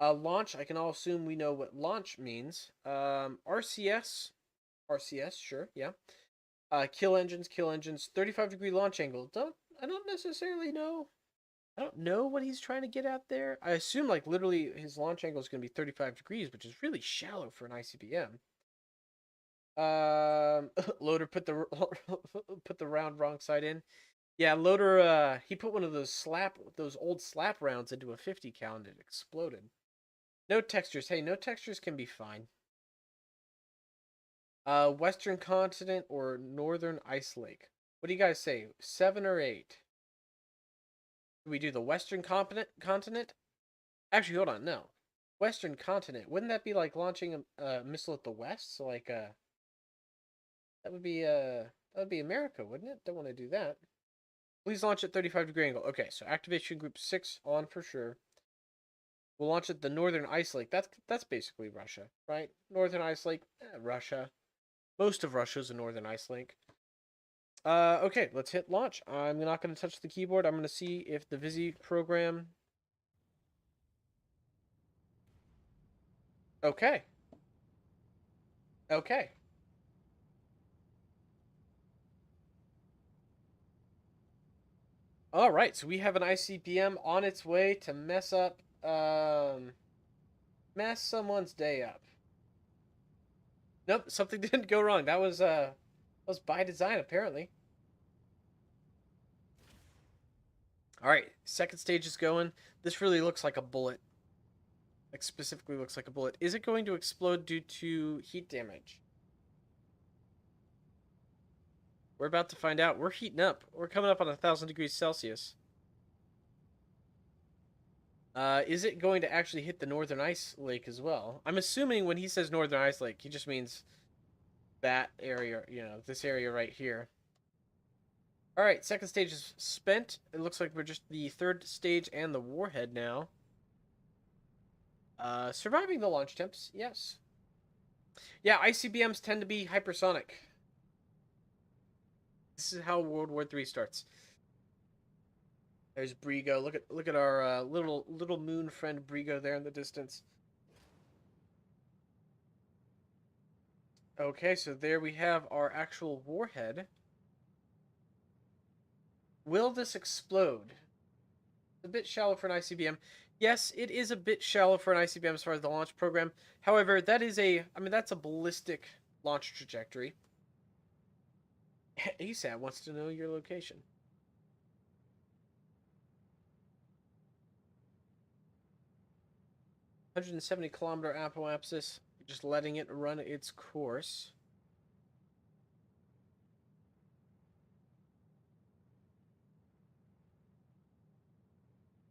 Launch. I can all assume we know what launch means. RCS. RCS. Sure. Yeah. Kill engines. 35-degree launch angle. I don't necessarily know. I don't know what he's trying to get at there. I assume, like, literally his launch angle is going to be 35 degrees, which is really shallow for an ICBM. Loader put the put the round wrong side in. Yeah, Loader, he put one of those old slap rounds into a 50 cal and it exploded. No textures. Hey, no textures can be fine. Western continent or northern ice lake? What do you guys say? 7 or 8? Do we do the western continent? Actually, hold on, no. Western continent. Wouldn't that be like launching a missile at the west? So like that would be America, wouldn't it? Don't want to do that. Please launch at 35-degree angle. Okay, so activation group 6 on for sure. We'll launch at the northern ice lake. That's basically Russia, right? Northern ice lake, Russia. Most of Russia is a northern ice lake. Okay, let's hit launch. I'm not going to touch the keyboard. I'm going to see if the Visi program. Okay. Okay. All right, so we have an ICBM on its way to mess someone's day up. Nope, something didn't go wrong. That was by design apparently. All right, second stage is going. This really looks like a bullet. Like specifically looks like a bullet. Is it going to explode due to heat damage? We're about to find out. We're heating up. We're coming up on 1,000 degrees Celsius. Is it going to actually hit the Northern Ice Lake as well? I'm assuming when he says Northern Ice Lake, he just means that area, this area right here. All right, second stage is spent. It looks like we're just the third stage and the warhead now. Surviving the launch temps, yes. Yeah, ICBMs tend to be hypersonic. This is how World War III starts. There's Brigo. Look at our little moon friend Brigo there in the distance. Okay, so there we have our actual warhead. Will this explode? A bit shallow for an ICBM. Yes, it is a bit shallow for an ICBM as far as the launch program. However, that's a ballistic launch trajectory. ASAT wants to know your location. (170-kilometer apoapsis). Just letting it run its course.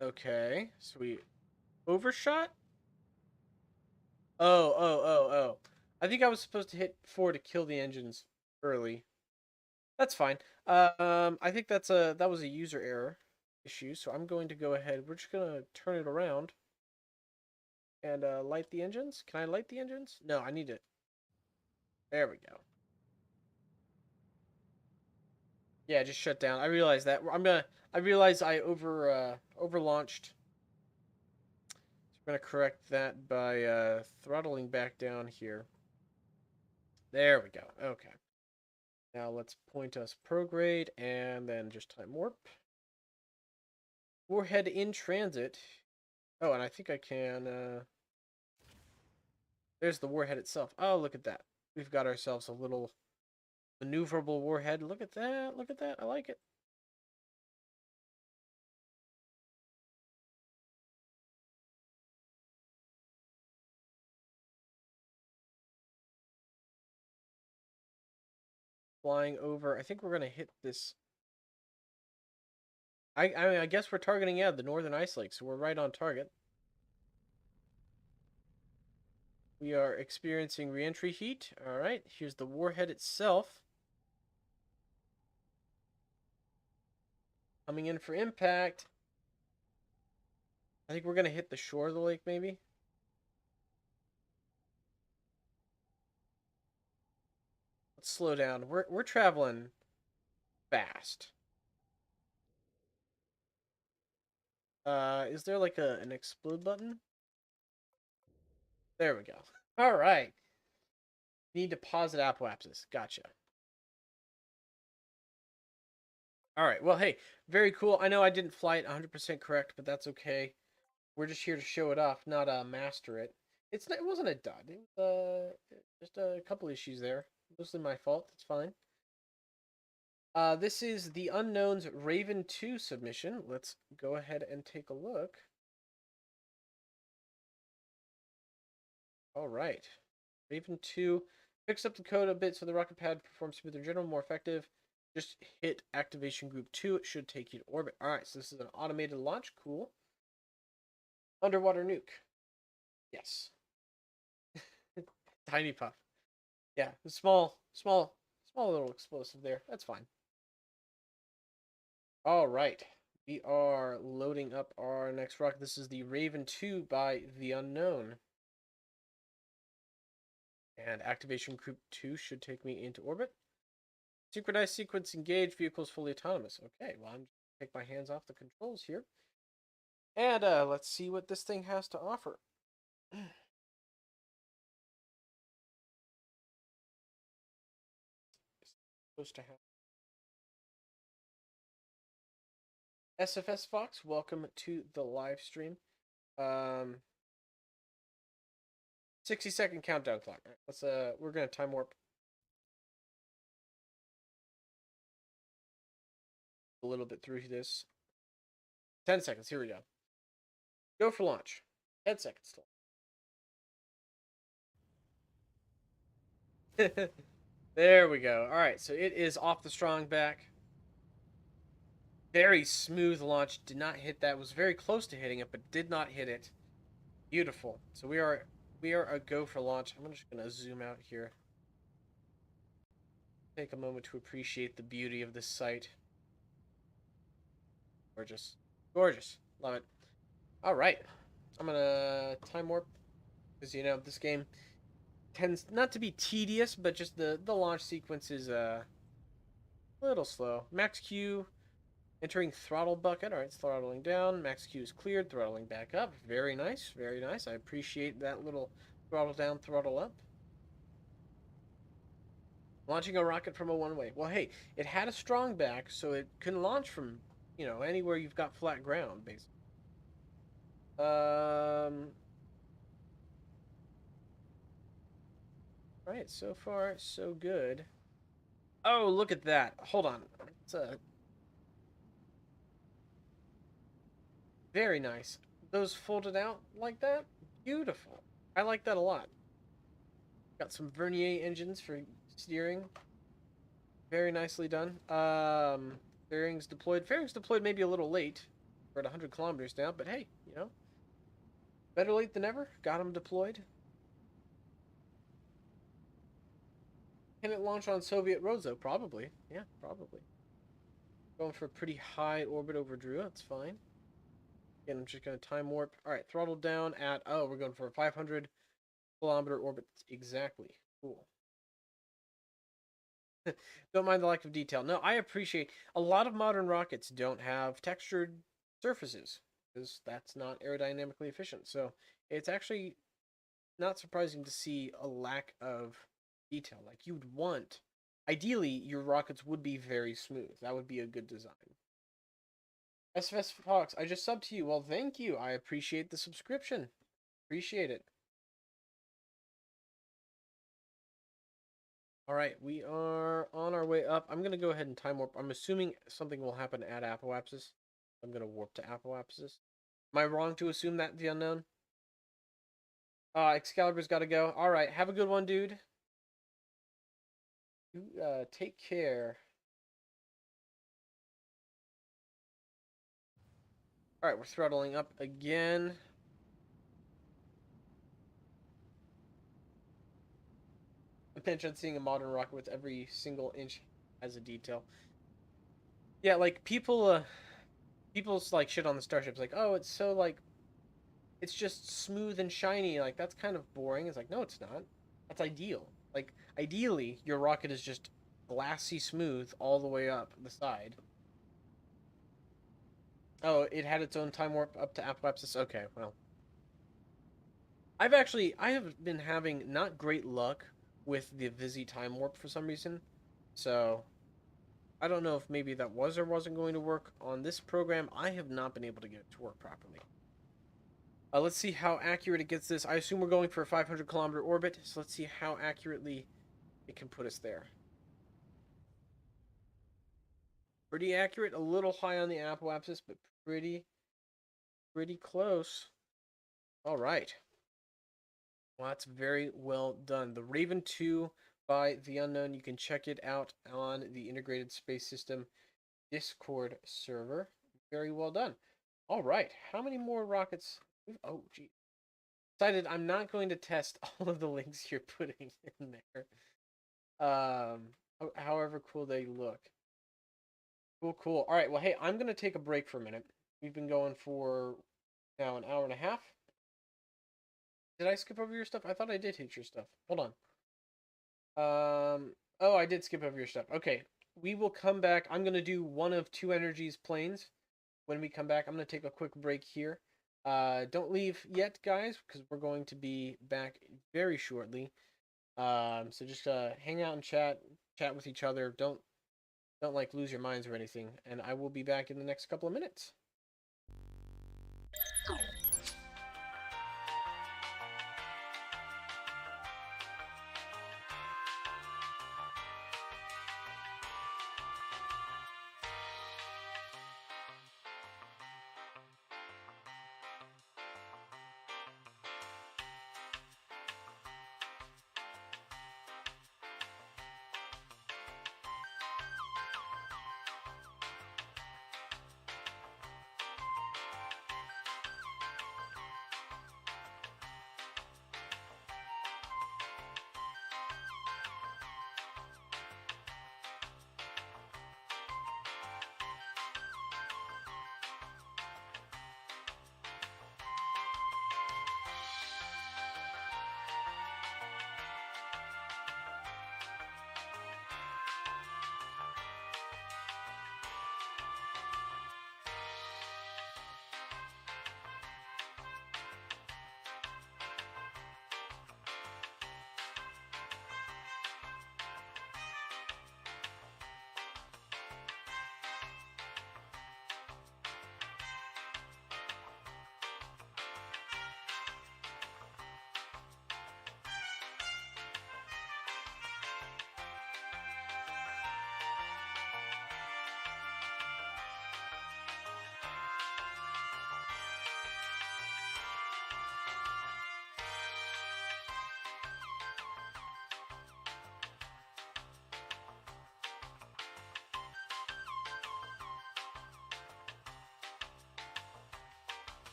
Okay, so we overshot. Oh. I think I was supposed to hit 4 to kill the engines early. That's fine. I think that was a user error issue, so I'm going to go ahead. We're just gonna turn it around and light the engines. Can I light the engines? No, I need it. There we go. Yeah, just shut down. I realize that. I realize I over launched. So I'm gonna correct that by throttling back down here. There we go. Okay. Now let's point us prograde and then just time warp. Warhead in transit. Oh, and I think I can. There's the warhead itself. Oh, look at that. We've got ourselves a little maneuverable warhead. Look at that. Look at that. I like it. Flying over. I think we're going to hit this. I guess we're targeting, yeah, the Northern Ice Lake, so we're right on target. We are experiencing reentry heat. All right, here's the warhead itself. Coming in for impact. I think we're going to hit the shore of the lake, maybe. Let's slow down. We're traveling fast. Is there like an explode button? There we go. All right. Need to pause at apoapsis. Gotcha. All right. Well, hey, very cool. I know I didn't fly it 100% correct, but that's okay. We're just here to show it off, not master it. It wasn't a dud. It was just a couple issues there. Mostly my fault. It's fine. This is the Unknown's Raven 2 submission. Let's go ahead and take a look. All right. Raven 2. Fix up the code a bit so the rocket pad performs smoother in general, more effective. Just hit activation group 2. It should take you to orbit. Alright, so this is an automated launch. Cool. Underwater nuke. Yes. Tiny puff. Yeah, small little explosive there. That's fine. Alright. We are loading up our next rocket. This is the Raven 2 by The Unknown. And activation group 2 should take me into orbit. Synchronized sequence engaged. Vehicles fully autonomous. Okay, well, I'm just going to take my hands off the controls here. And let's see what this thing has to offer. Supposed to have SFS Fox, welcome to the live stream. 60-second countdown clock. Right, let's we're gonna time warp a little bit through this. 10 seconds. Here we go. Go for launch. 10 seconds. There we go. All right, so it is off the strong back. Very smooth launch. Did not hit that. Was very close to hitting it, but did not hit it. Beautiful. So we are a go for launch. I'm just gonna zoom out here. Take a moment to appreciate the beauty of this site. Gorgeous. Gorgeous. Love it. All right. I'm gonna time warp because you know this game tends not to be tedious, but just the launch sequence is a little slow. Max Q entering throttle bucket. All right, it's throttling down. Max Q is cleared. Throttling back up. Very nice. Very nice. I appreciate that little throttle down, throttle up. Launching a rocket from a one-way. Well, hey, it had a strong back, so it can launch from, you know, anywhere you've got flat ground, basically. Right, so far, so good. Oh, look at that. Hold on. It's very nice. Those folded out like that? Beautiful. I like that a lot. Got some Vernier engines for steering. Very nicely done. Fairings deployed. Fairings deployed maybe a little late. We're at 100 kilometers now, but hey, you know. Better late than never. Got them deployed. Can it launch on Soviet roads, though? Probably. Yeah, probably. Going for a pretty high orbit over Drew. That's fine. Again, I'm just going to time warp. All right, throttle down at... Oh, we're going for a 500 kilometer orbit. Exactly. Cool. Don't mind the lack of detail. No, I appreciate... A lot of modern rockets don't have textured surfaces because that's not aerodynamically efficient. So it's actually not surprising to see a lack of detail. Like you'd want... Ideally, your rockets would be very smooth. That would be a good design. SFS Fox, I just subbed to you. Well, thank you. I appreciate the subscription. Appreciate it. All right, we are on our way up. I'm going to go ahead and time warp. I'm assuming something will happen at Apoapsis. I'm going to warp to Apoapsis. Am I wrong to assume that, The Unknown? Excalibur's got to go. All right, have a good one, dude. You take care. All right, we're throttling up again. Imagine seeing a modern rocket with every single inch as a detail. Yeah, like people's like shit on the starships. Like, oh, it's so like, it's just smooth and shiny. Like that's kind of boring. It's like, no, it's not. That's ideal. Like ideally, your rocket is just glassy smooth all the way up the side. Oh, it had its own time warp up to Apoapsis. Okay, well. I have been having not great luck with the Visi time warp for some reason. So, I don't know if maybe that was or wasn't going to work on this program. I have not been able to get it to work properly. Let's see how accurate it gets this. I assume we're going for a 500 kilometer orbit, so let's see how accurately it can put us there. Pretty accurate, a little high on the apoapsis, but pretty close. All right. Well, that's very well done. The Raven 2 by The Unknown. You can check it out on the Integrated Space System Discord server. Very well done. All right, how many more rockets? Oh, gee. Decided I'm not going to test all of the links you're putting in there. However cool they look. Cool, cool. All right, well, hey, I'm gonna take a break for a minute. We've been going for now an hour and a half. Did I skip over your stuff? I thought I did hit your stuff. Hold on. Oh, I did skip over your stuff. Okay, we will come back. I'm gonna do one of two energies planes. When we come back, I'm gonna take a quick break here. Don't leave yet, guys, because we're going to be back very shortly. So just hang out and chat with each other. Don't like lose your minds or anything. And I will be back in the next couple of minutes.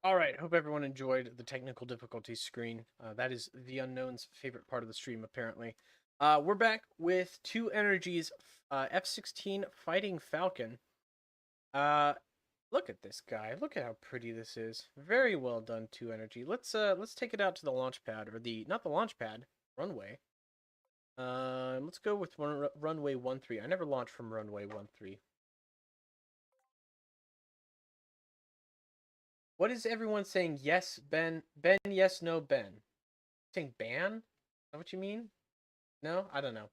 All right, hope everyone enjoyed the technical difficulties screen. That is The Unknown's favorite part of the stream, apparently. We're back with two energies, F-16 Fighting Falcon. Look at this guy. Look at how pretty this is. Very well done, two energy. Let's take it out to the launch pad, or not the launch pad, runway. Let's go with runway 13. I never launched from runway 13. What is everyone saying? Yes, Ben. Ben, yes, no, Ben. Saying ban? Is that what you mean? No? I don't know.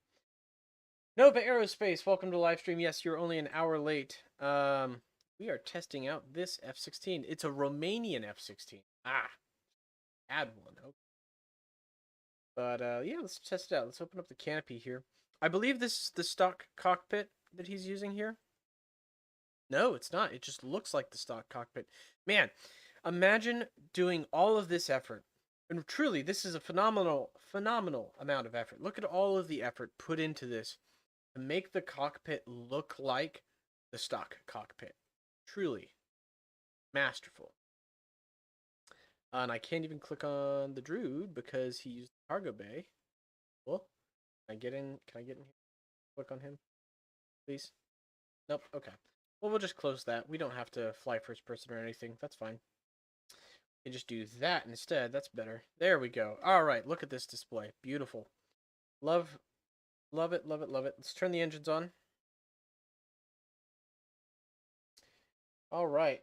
Nova Aerospace, welcome to live stream. Yes, you're only an hour late. We are testing out this F-16. It's a Romanian F-16. Ah, add one. Okay. But yeah, let's test it out. Let's open up the canopy here. I believe this is the stock cockpit that he's using here. No, it's not. It just looks like the stock cockpit. Man, imagine doing all of this effort. And truly, this is a phenomenal amount of effort. Look at all of the effort put into this to make the cockpit look like the stock cockpit. Truly masterful. And I can't even click on the Druid because he used the cargo bay. Well, can I get in? Can I get in here? Click on him, please. Nope. Okay. Well, we'll just close that. We don't have to fly first person or anything. That's fine. We can just do that instead. That's better. There we go. All right. Look at this display. Beautiful. Love it. Love it. Love it. Let's turn the engines on. All right.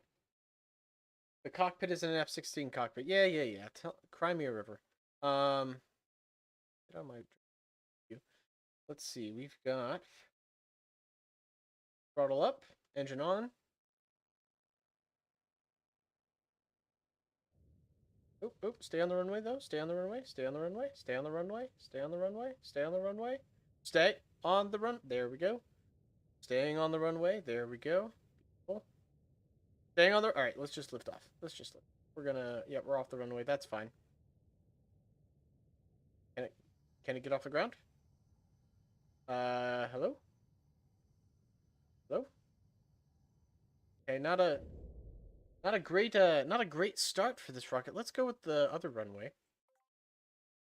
The cockpit is an F-16 cockpit. Yeah. Crimea River. Get on my view. Let's see. We've got throttle up, engine on. Oop. Stay on the runway though. Stay on the runway. Stay on the runway. Stay on the runway. Stay on the runway. Stay on the runway. Stay on the run. There we go. Staying on the runway. There we go. Cool. Staying on the. All right. Let's just lift off. Let's just lift. We're gonna. Yeah, we're off the runway. That's fine. Can it get off the ground? Hello? Hello? Okay, not a great start for this rocket. Let's go with the other runway.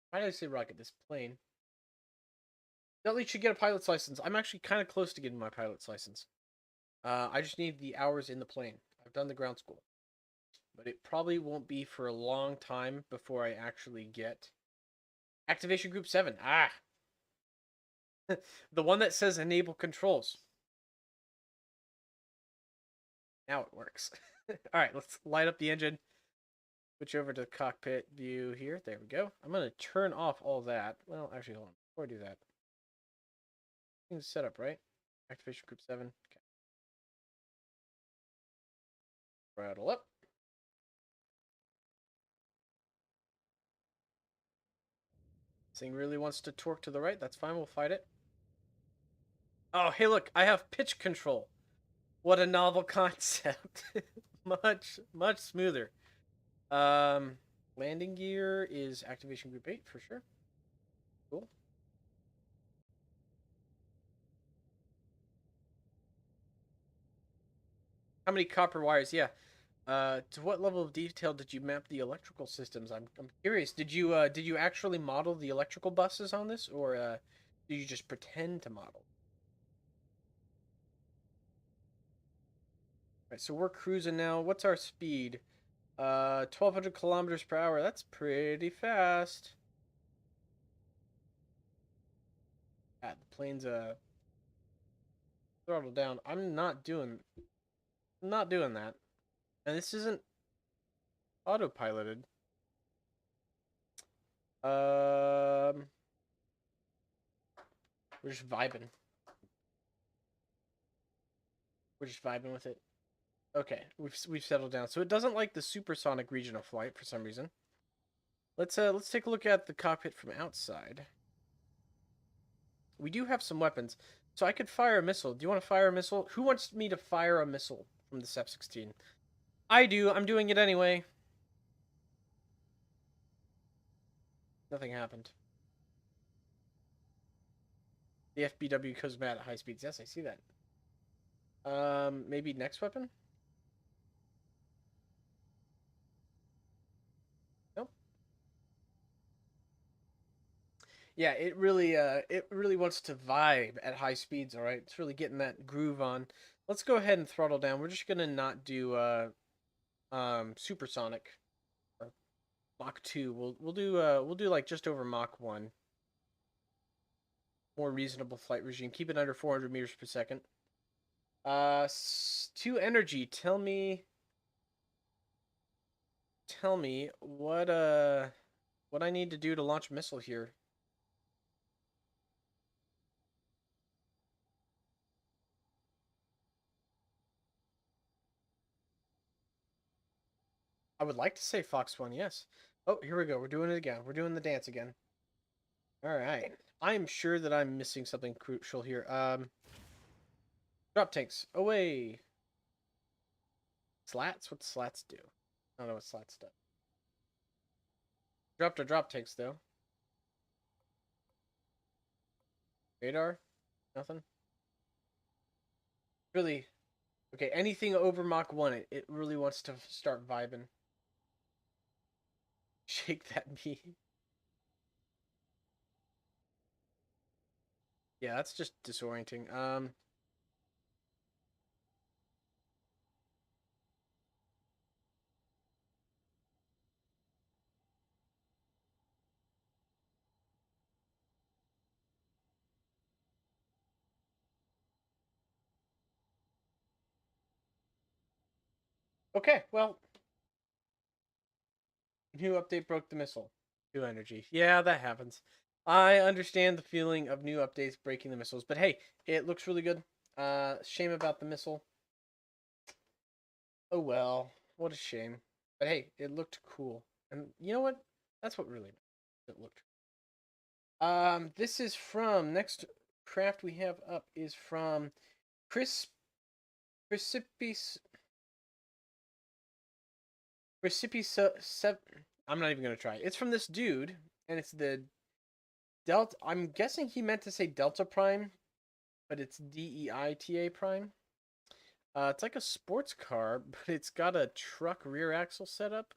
Why did I say rocket? This plane. Dudley should get a pilot's license. I'm actually kind of close to getting my pilot's license. I just need the hours in the plane. I've done the ground school. But it probably won't be for a long time before I actually get activation group 7. Ah! The one that says enable controls. Now it works. Alright, let's light up the engine. Switch over to cockpit view here. There we go. I'm going to turn off all that. Well, actually, hold on. Before I do that. Things set up, right? Activation group 7. Okay. Throttle up. This thing really wants to torque to the right. That's fine. We'll fight it. Oh, hey, look. I have pitch control. What a novel concept. much smoother. Landing gear is activation group 8 for sure. Cool. How many copper wires? Yeah. To what level of detail did you map the electrical systems? I'm curious. Did you actually model the electrical buses on this, or did you just pretend to model? Right, so we're cruising now. What's our speed? 1,200 kilometers per hour. That's pretty fast. Ah, the plane's throttle down. I'm not doing that. And this isn't autopiloted. We're just vibing. We're just vibing with it. Okay, we've settled down. So it doesn't like the supersonic region of flight for some reason. Let's take a look at the cockpit from outside. We do have some weapons. So I could fire a missile. Do you want to fire a missile? Who wants me to fire a missile from this F-16? I do. I'm doing it anyway. Nothing happened. The FBW goes mad at high speeds. Yes, I see that. Maybe next weapon? Nope. Yeah, it really wants to vibe at high speeds, all right? It's really getting that groove on. Let's go ahead and throttle down. We're just gonna not do supersonic or Mach 2. We'll do like just over Mach 1. More reasonable flight regime. Keep it under 400 meters per second. 2 energy. Tell me what I need to do to launch a missile here. I would like to say Fox 1, yes. Oh, here we go. We're doing it again. We're doing the dance again. All right. I am sure that I'm missing something crucial here. Drop tanks. Away. Slats? What slats do? I don't know what slats do. Dropped our drop tanks, though. Radar? Nothing? Really? Okay, anything over Mach 1, it really wants to start vibing. Shake that bee. Yeah, that's just disorienting. Okay, well, new update broke the missile. 2 energy. Yeah, that happens. I understand the feeling of new updates breaking the missiles, but hey, it looks really good. Shame about the missile. Oh well, what a shame. But hey, it looked cool. And you know what? That's what really matters. It looked. This is from next craft we have up is from Chris Precipis Precipis I'm not even gonna try. It's from this dude, and it's the Delta. I'm guessing he meant to say Delta Prime, but it's DEITA Prime. It's like a sports car, but it's got a truck rear axle setup.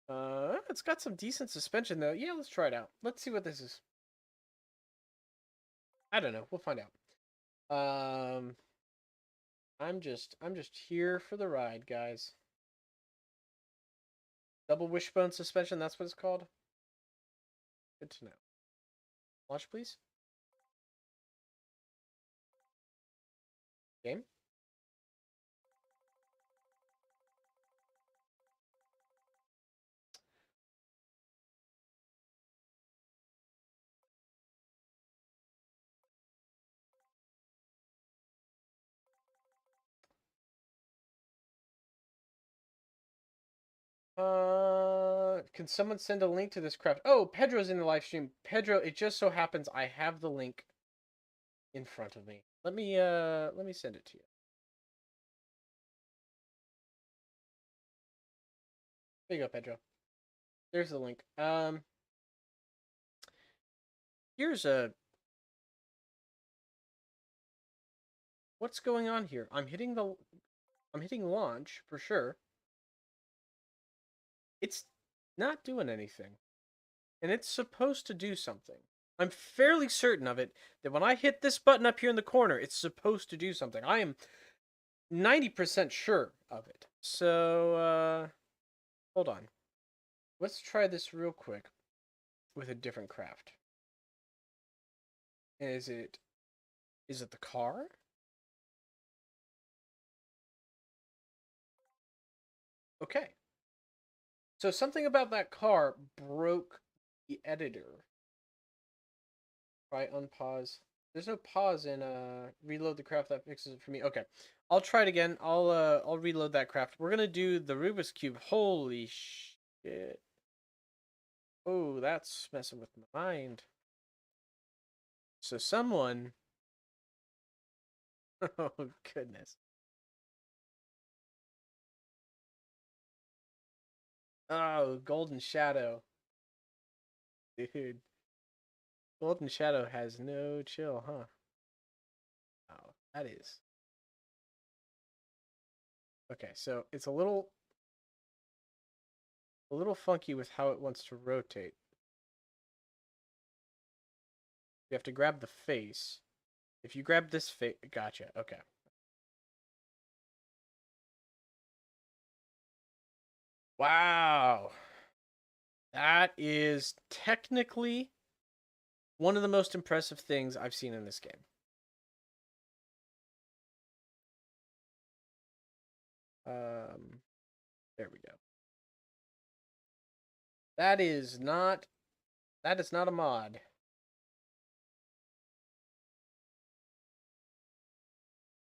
It's got some decent suspension though. Yeah, let's try it out. Let's see what this is. I don't know. We'll find out. I'm just here for the ride, guys. Double wishbone suspension. That's what it's called. Good to know. Launch, please. Game. Can someone send a link to this craft? Oh, Pedro's in the live stream. Pedro, it just so happens I have the link in front of me. Let me send it to you. There you go, Pedro. There's the link. Here's a what's going on here? I'm hitting launch for sure. It's not doing anything. And it's supposed to do something. I'm fairly certain of it that when I hit this button up here in the corner, it's supposed to do something. I am 90% sure of it. So, hold on. Let's try this real quick with a different craft. Is it the car? Okay. So something about that car broke the editor. Try unpause. There's no pause in reload the craft that fixes it for me. Okay. I'll try it again. I'll reload that craft. We're gonna do the Rubik's Cube. Holy shit. Oh, that's messing with my mind. So someone oh goodness. Oh, Golden Shadow. Dude. Golden Shadow has no chill, huh? Oh, that is. Okay, so it's a little funky with how it wants to rotate. You have to grab the face. If you grab this face, gotcha. Okay. Wow. That is technically one of the most impressive things I've seen in this game. There we go. That is not a mod.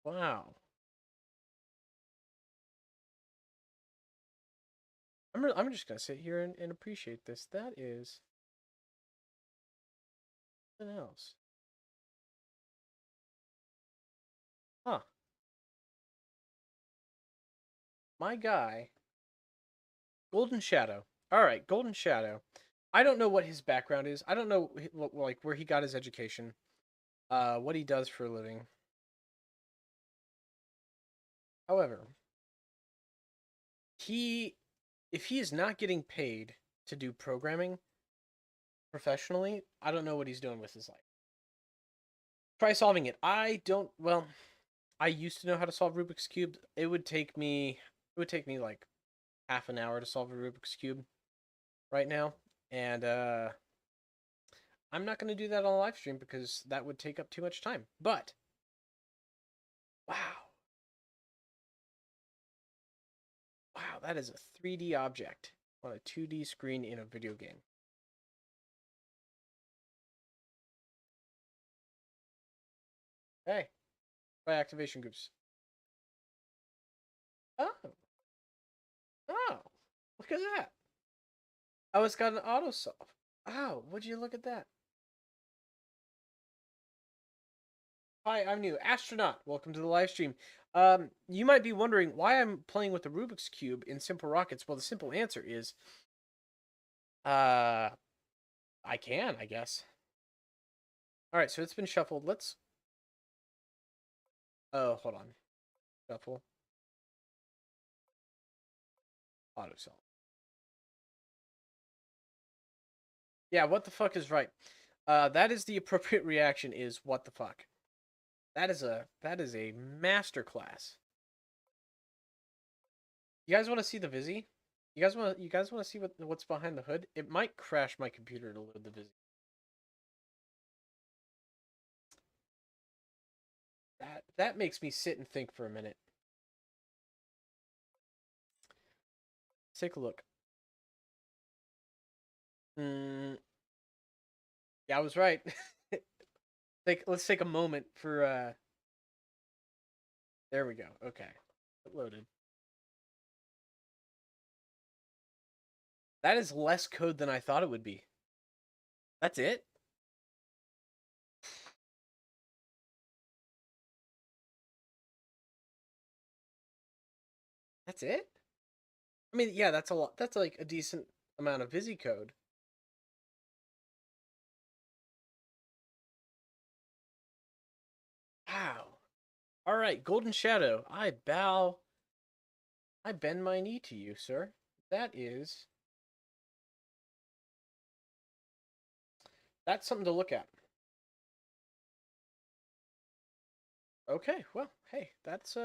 Wow. I'm just gonna sit here and appreciate this. That is something else. Huh. My guy, Golden Shadow. All right, Golden Shadow. I don't know what his background is. I don't know like where he got his education. What he does for a living. However, he if he is not getting paid to do programming professionally, I don't know what he's doing with his life. Try solving it. I don't. Well, I used to know how to solve Rubik's cube. It would take me. It would take me like half an hour to solve a Rubik's cube right now, and I'm not going to do that on a live stream because that would take up too much time. But wow, wow, that is a 3D object on a 2D screen in a video game. Hey, by activation groups. Oh, oh, look at that. Oh, it's got an auto solve. Oh, would you look at that? Hi, I'm new. Astronaut, welcome to the live stream. You might be wondering why I'm playing with the Rubik's Cube in Simple Rockets. Well, the simple answer is, I can, I guess. All right, so it's been shuffled. Let's, oh, hold on. Shuffle. Auto solve. Yeah, what the fuck is right? That is the appropriate reaction is what the fuck. That is a masterclass. You guys want to see the Vizzy? You guys want to see what's behind the hood? It might crash my computer to load the Vizzy. That makes me sit and think for a minute. Let's take a look. Yeah, I was right. Let's take a moment for there we go. Okay. It loaded. That is less code than I thought it would be. That's it? That's it? I mean, yeah, that's a lot. That's like a decent amount of Vizzy code. Wow. All right, Golden Shadow. I bend my knee to you, sir. That's something to look at. Okay, well, hey, that's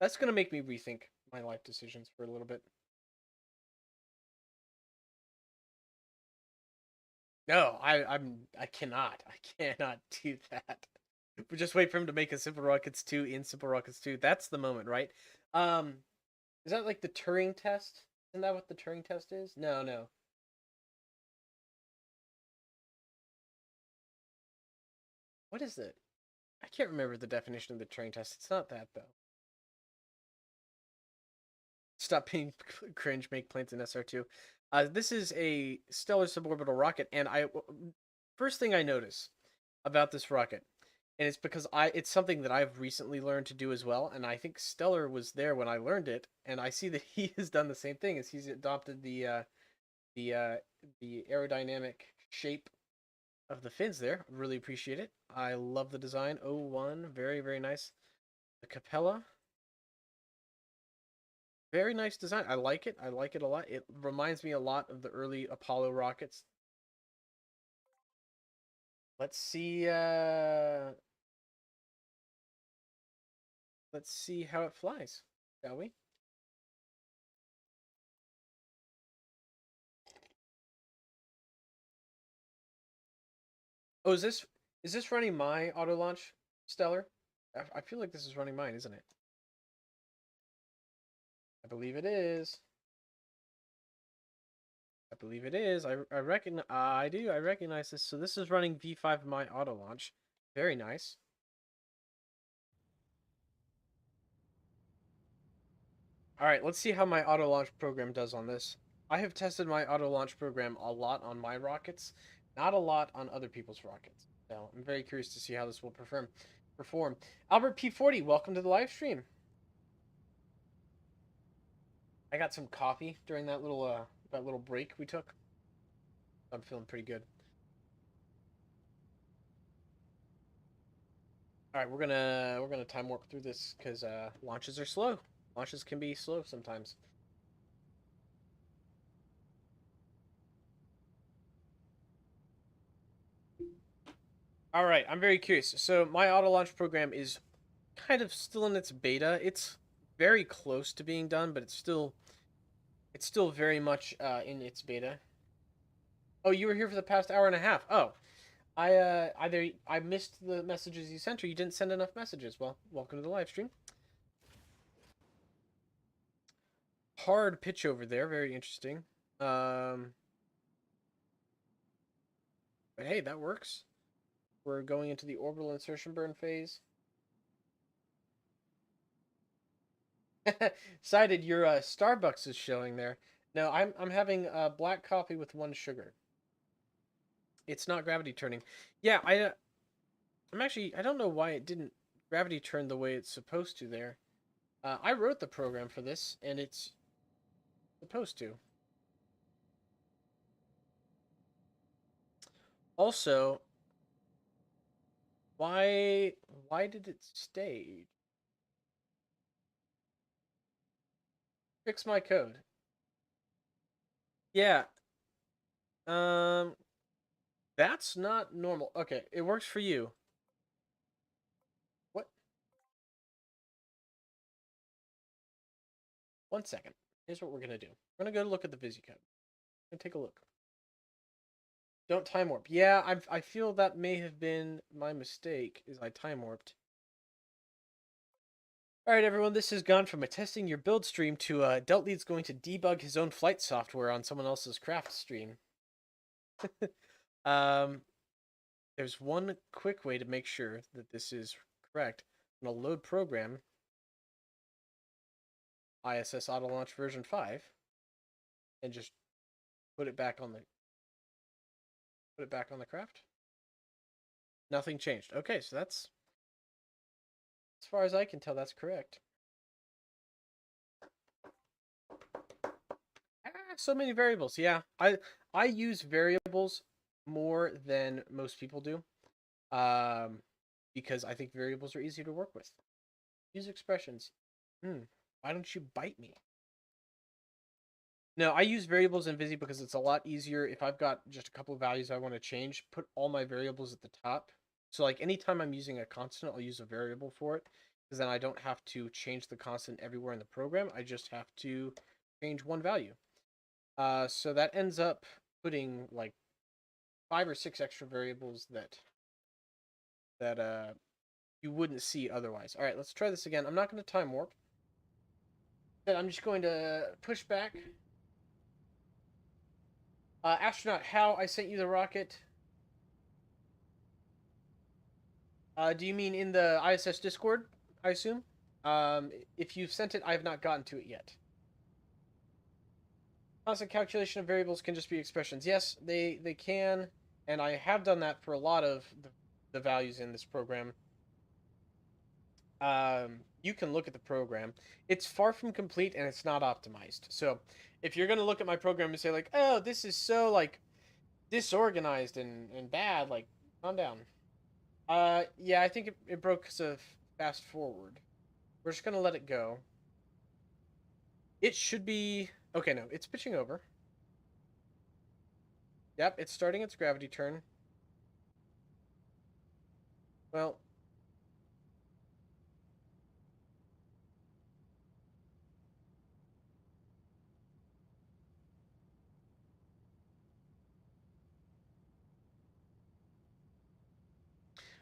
that's gonna make me rethink my life decisions for a little bit. No, I cannot. I cannot do that. But just wait for him to make a Simple Rockets 2 in Simple Rockets 2. That's the moment, right? Um, is that like the Turing test? Isn't that what the Turing test is? No, no. What is it? I can't remember the definition of the Turing test. It's not that though. Stop being cringe. Make planes in SR2. This is a stellar suborbital rocket, and first thing I notice about this rocket, and it's because it's something that I've recently learned to do as well, and I think Stellar was there when I learned it, and I see that he has done the same thing as he's adopted the uh, the aerodynamic shape of the fins there. Really appreciate it. I love the design. 01, very very nice. The Capella, very nice design. I like it. I like it a lot. It reminds me a lot of the early Apollo rockets. Let's see. Let's see how it flies, shall we? Oh, is this running my auto launch, Stellar? I feel like this is running mine, isn't it? I believe it is. I believe it is. I reckon I do. I recognize this. So this is running V5 my auto launch. Very nice. All right, let's see how my auto launch program does on this. I have tested my auto launch program a lot on my rockets, not a lot on other people's rockets. So I'm very curious to see how this will perform. Albert P40, welcome to the live stream. I got some coffee during that little break we took. I'm feeling pretty good. All right, we're gonna time warp through this because launches are slow. Launches can be slow sometimes. All right, I'm very curious. So my auto launch program is kind of still in its beta. It's very close to being done, but it's still very much in its beta. Oh, you were here for the past hour and a half. Oh, either I missed the messages you sent, or you didn't send enough messages. Well, welcome to the live stream. Hard pitch over there, very interesting. But hey, that works. We're going into the orbital insertion burn phase. Cited, your Starbucks is showing there. No, I'm having black coffee with 1 sugar. It's not gravity turning. Yeah, I don't know why it didn't gravity turn the way it's supposed to there. I wrote the program for this, and it's supposed to. Also, why did it stay? Fix my code. Yeah. Um, that's not normal. Okay, it works for you. What? 1 second. Here's what we're gonna do. We're gonna go look at the Visi code. We're gonna take a look. Don't time warp. Yeah, I feel that may have been my mistake, is I time warped. Alright everyone, this has gone from a testing your build stream to Deltlead's going to debug his own flight software on someone else's craft stream. There's one quick way to make sure that this is correct. I'm going to load program ISS Auto Launch version 5 and just put it back on the craft. Nothing changed. Okay, so that's, as far as I can tell, that's correct. So many variables. Yeah, I use variables more than most people do, because I think variables are easy to work with. Use expressions. Why don't you bite me? No, I use variables in Visi because it's a lot easier. If I've got just a couple of values I want to change, put all my variables at the top. So like anytime I'm using a constant, I'll use a variable for it, because then I don't have to change the constant everywhere in the program. I just have to change one value. So that ends up putting like 5 or 6 extra variables that you wouldn't see otherwise. All right, let's try this again. I'm not going to time warp. I'm just going to push back. Astronaut, how I sent you the rocket? Do you mean in the ISS Discord, I assume? If you've sent it, I have not gotten to it yet. Constant calculation of variables can just be expressions. Yes, they can, and I have done that for a lot of the values in this program. You can look at the program. It's far from complete, and it's not optimized. So if you're going to look at my program and say, like, oh, this is so, like, disorganized and bad, like, calm down. Yeah, I think it broke because of fast forward. We're just going to let it go. It should be... Okay, no, it's pitching over. Yep, it's starting its gravity turn. Well...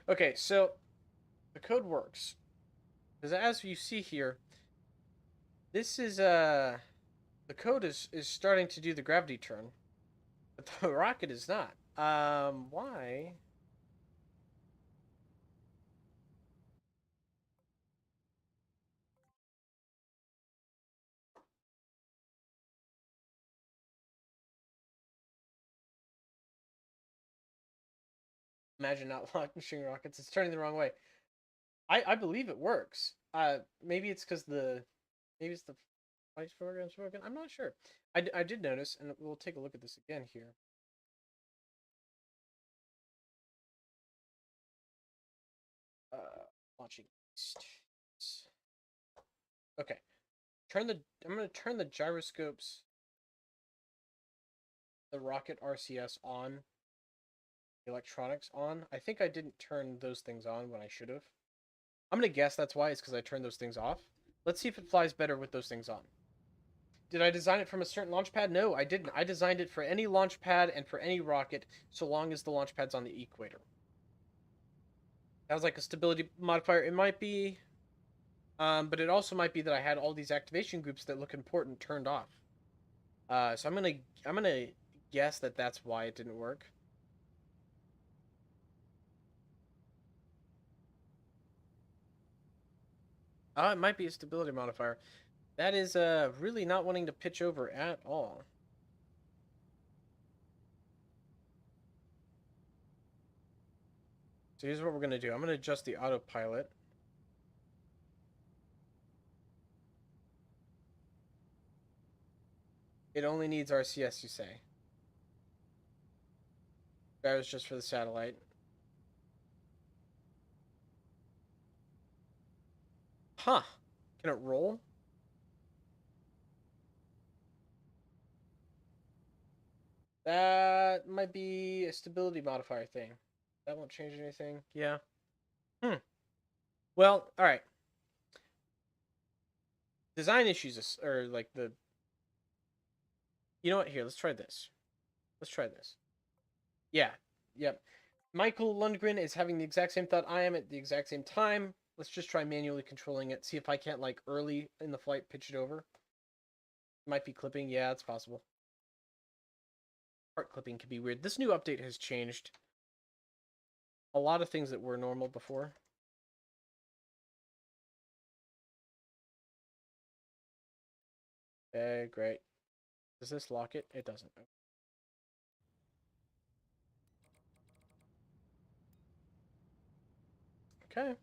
Okay, so the code works. Because as you see here, this is, the code is starting to do the gravity turn. But the rocket is not. Why? Imagine not launching rockets. It's turning the wrong way. I believe it works. Maybe it's because maybe it's the flight program's broken. I'm not sure. I did notice, and we'll take a look at this again here. Launching east. Okay. I'm gonna turn the gyroscopes, the rocket RCS on, the electronics on. I think I didn't turn those things on when I should have. I'm gonna guess that's why. It's because I turned those things off. Let's see if it flies better with those things on. Did I design it from a certain launch pad? No, I didn't. I designed it for any launch pad and for any rocket, so long as the launch pad's on the equator. That was like a stability modifier. It might be, but it also might be that I had all these activation groups that look important turned off. So I'm gonna guess that that's why it didn't work. It might be a stability modifier. That is really not wanting to pitch over at all. So here's what we're gonna do. I'm gonna adjust the autopilot. It only needs RCS, you say. That was just for the satellite. Huh. Can it roll? That might be a stability modifier thing. That won't change anything. Yeah. Well, all right. Design issues or like the. You know what? Here, let's try this. Let's try this. Yeah. Yep. Michael Lundgren is having the exact same thought I am at the exact same time. Let's just try manually controlling it. See if I can't like early in the flight pitch it over. Might be clipping. Yeah, it's possible. Part clipping can be weird. This new update has changed a lot of things that were normal before. Okay, great. Does this lock it? It doesn't. Okay.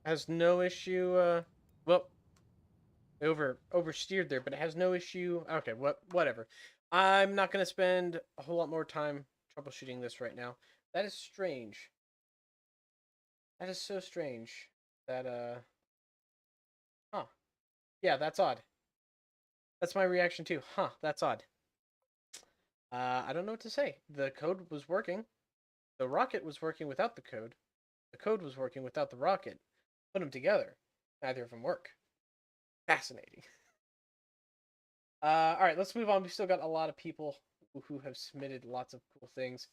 Has no issue. Well, oversteered there, but it has no issue. Okay, whatever. I'm not gonna spend a whole lot more time troubleshooting this right now. That is strange. That is so strange. That huh. Yeah, that's odd. That's my reaction too. Huh, that's odd. I don't know what to say. The code was working. The rocket was working without the code. The code was working without the rocket. Put them together. Neither of them work. Fascinating. All right, let's move on. We've still got a lot of people who have submitted lots of cool things.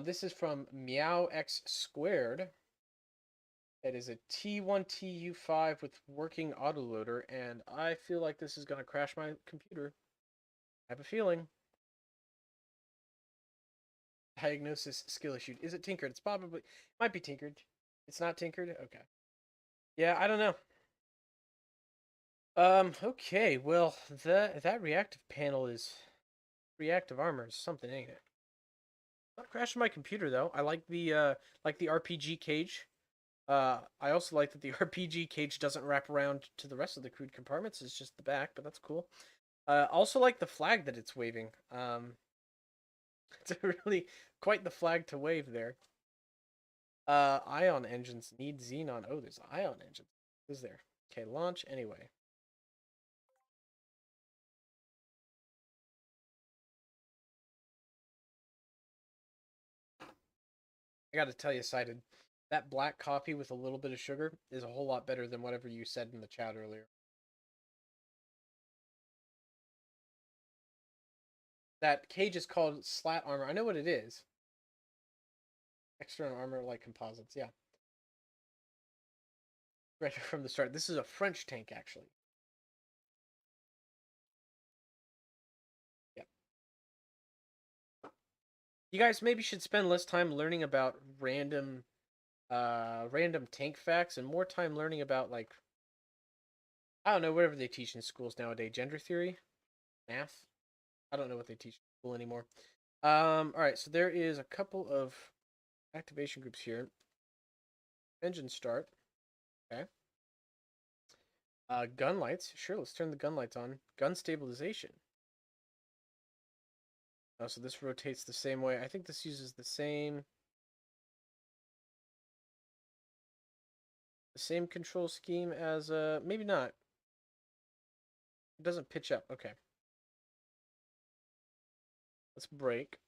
This is from Meow X Squared. It is a T1TU5 with working autoloader, and I feel like this is going to crash my computer. I have a feeling. Diagnosis skill issue. Is it tinkered? It's probably might be tinkered. It's not tinkered. Okay. Yeah, I don't know. Okay. Well, that reactive panel is reactive armor is something, ain't it? Not crashing my computer though. I like the RPG cage. I also like that the RPG cage doesn't wrap around to the rest of the crewed compartments. It's just the back, but that's cool. Also like the flag that it's waving. It's really quite the flag to wave there. Ion engines need xenon. Oh, there's ion engines. Is there? Okay, launch anyway. I gotta tell you, Cited, that black coffee with a little bit of sugar is a whole lot better than whatever you said in the chat earlier. That cage is called slat armor. I know what it is. External armor like composites, yeah. Right from the start. This is a French tank, actually. Yeah. You guys maybe should spend less time learning about random tank facts and more time learning about like I don't know, whatever they teach in schools nowadays. Gender theory? Math? I don't know what they teach in school anymore. All right, so there is a couple of activation groups here. Engine start. Okay. Gun lights. Sure, let's turn the gun lights on. Gun stabilization. Oh, so this rotates the same way. I think this uses the same control scheme as maybe not. It doesn't pitch up. Okay. Let's brake.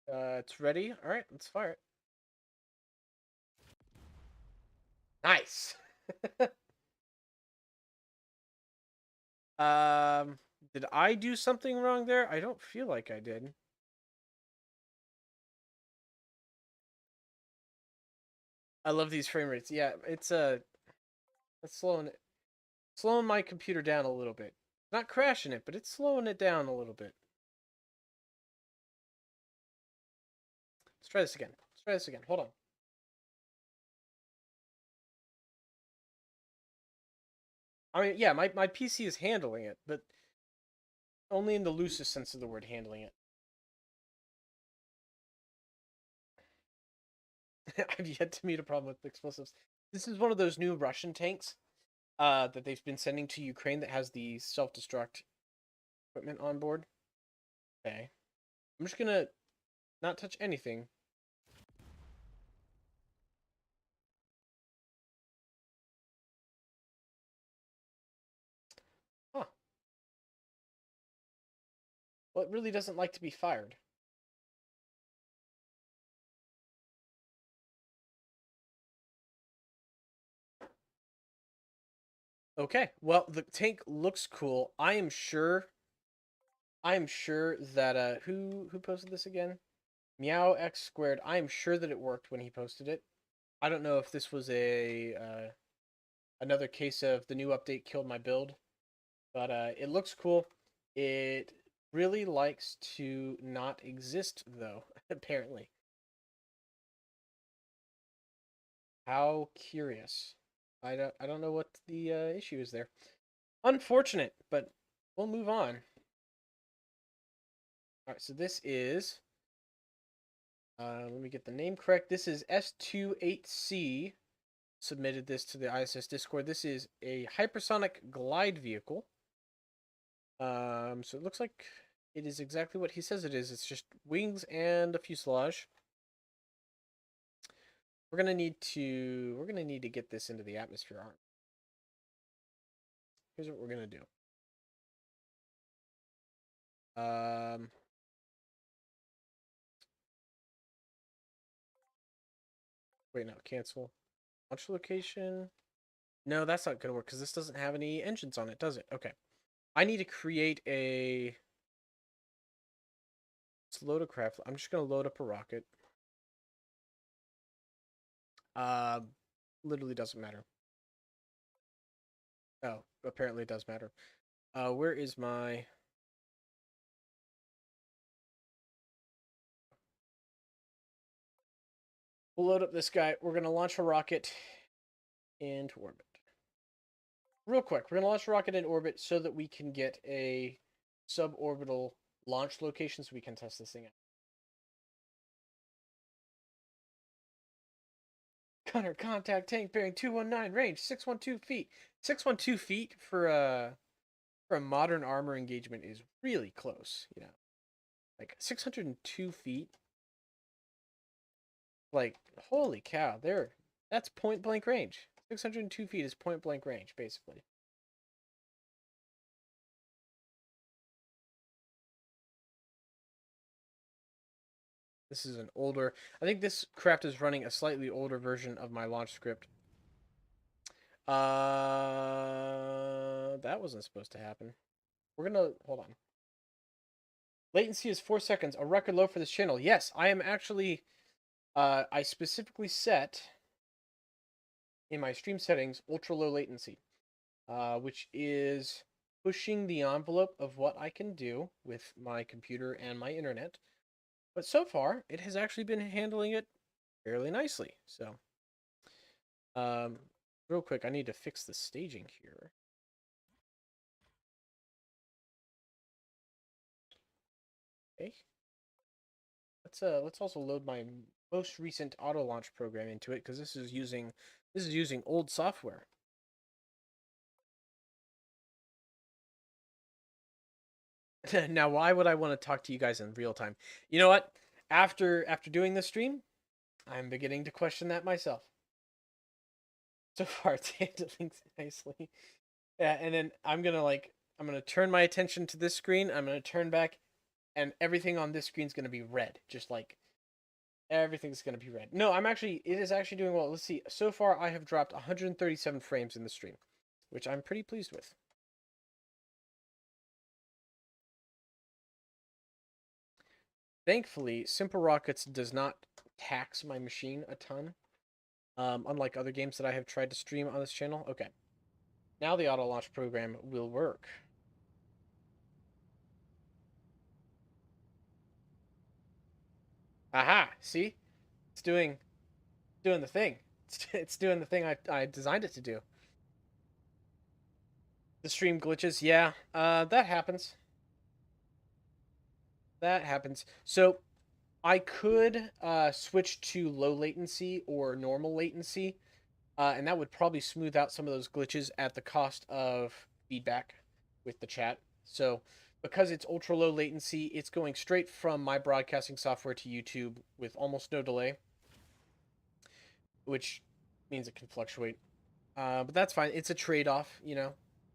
It's ready. All right, let's fire it. Nice. Did I do something wrong there? I don't feel like I did. I love these frame rates. Yeah, it's slowing my computer down a little bit. Not crashing it, but it's slowing it down a little bit. Let's try this again. Let's try this again. Hold on. I mean, yeah, my PC is handling it, but only in the loosest sense of the word handling it. I've yet to meet a problem with explosives. This is one of those new Russian tanks that they've been sending to Ukraine that has the self-destruct equipment on board. Okay. I'm just gonna not touch anything. Huh. Well, it really doesn't like to be fired. Okay. Well, the tank looks cool. I am sure that who posted this again? Meow X squared. I am sure that it worked when he posted it. I don't know if this was a another case of the new update killed my build, but it looks cool. It really likes to not exist though, apparently. How curious. I don't know what the issue is there. Unfortunate, but we'll move on. All right, so this is let me get the name correct. This is S28C. Submitted this to the ISS Discord. This is a hypersonic glide vehicle. So it looks like it is exactly what he says it is. It's just wings and a fuselage. We're gonna need to get this into the atmosphere, aren't we? Here's what we're gonna do. Wait, no, cancel. Launch location. No, that's not gonna work because this doesn't have any engines on it, does it? Okay. I need to create a. Let's load a craft. I'm just gonna load up a rocket. Uh, literally doesn't matter. Oh, apparently it does matter. Where is my? We'll load up this guy. We're gonna launch a rocket into orbit. Real quick, we're gonna launch a rocket in orbit so that we can get a suborbital launch location so we can test this thing out. Gunner, contact tank bearing 219, range 612 feet. 612 feet for a modern armor engagement is really close, you know. Like 602 feet. Like, holy cow, that's point blank range. 602 feet is point blank range, basically. This is an older. I think this craft is running a slightly older version of my launch script. That wasn't supposed to happen. We're gonna hold on. Latency is 4 seconds, a record low for this channel. Yes, I am actually. I specifically set in my stream settings ultra low latency, which is pushing the envelope of what I can do with my computer and my internet. But so far, it has actually been handling it fairly nicely. So, real quick, I need to fix the staging here. Okay. Let's also load my most recent auto launch program into it because this is using old software. Now, why would I want to talk to you guys in real time? You know what? After doing this stream, I'm beginning to question that myself. So far, it's handling nicely. Yeah, and then I'm gonna turn my attention to this screen. I'm gonna turn back, and everything on this screen is gonna be red. Just like everything's gonna be red. No, it is actually doing well. Let's see. So far, I have dropped 137 frames in the stream, which I'm pretty pleased with. Thankfully, Simple Rockets does not tax my machine a ton. Unlike other games that I have tried to stream on this channel. Okay. Now the auto launch program will work. Aha! See? It's doing the thing. It's doing the thing I designed it to do. The stream glitches, yeah. That happens. That happens. So I could switch to low latency or normal latency, and that would probably smooth out some of those glitches at the cost of feedback with the chat. So because it's ultra low latency, it's going straight from my broadcasting software to YouTube with almost no delay, which means it can fluctuate. But that's fine. It's a trade-off, you know.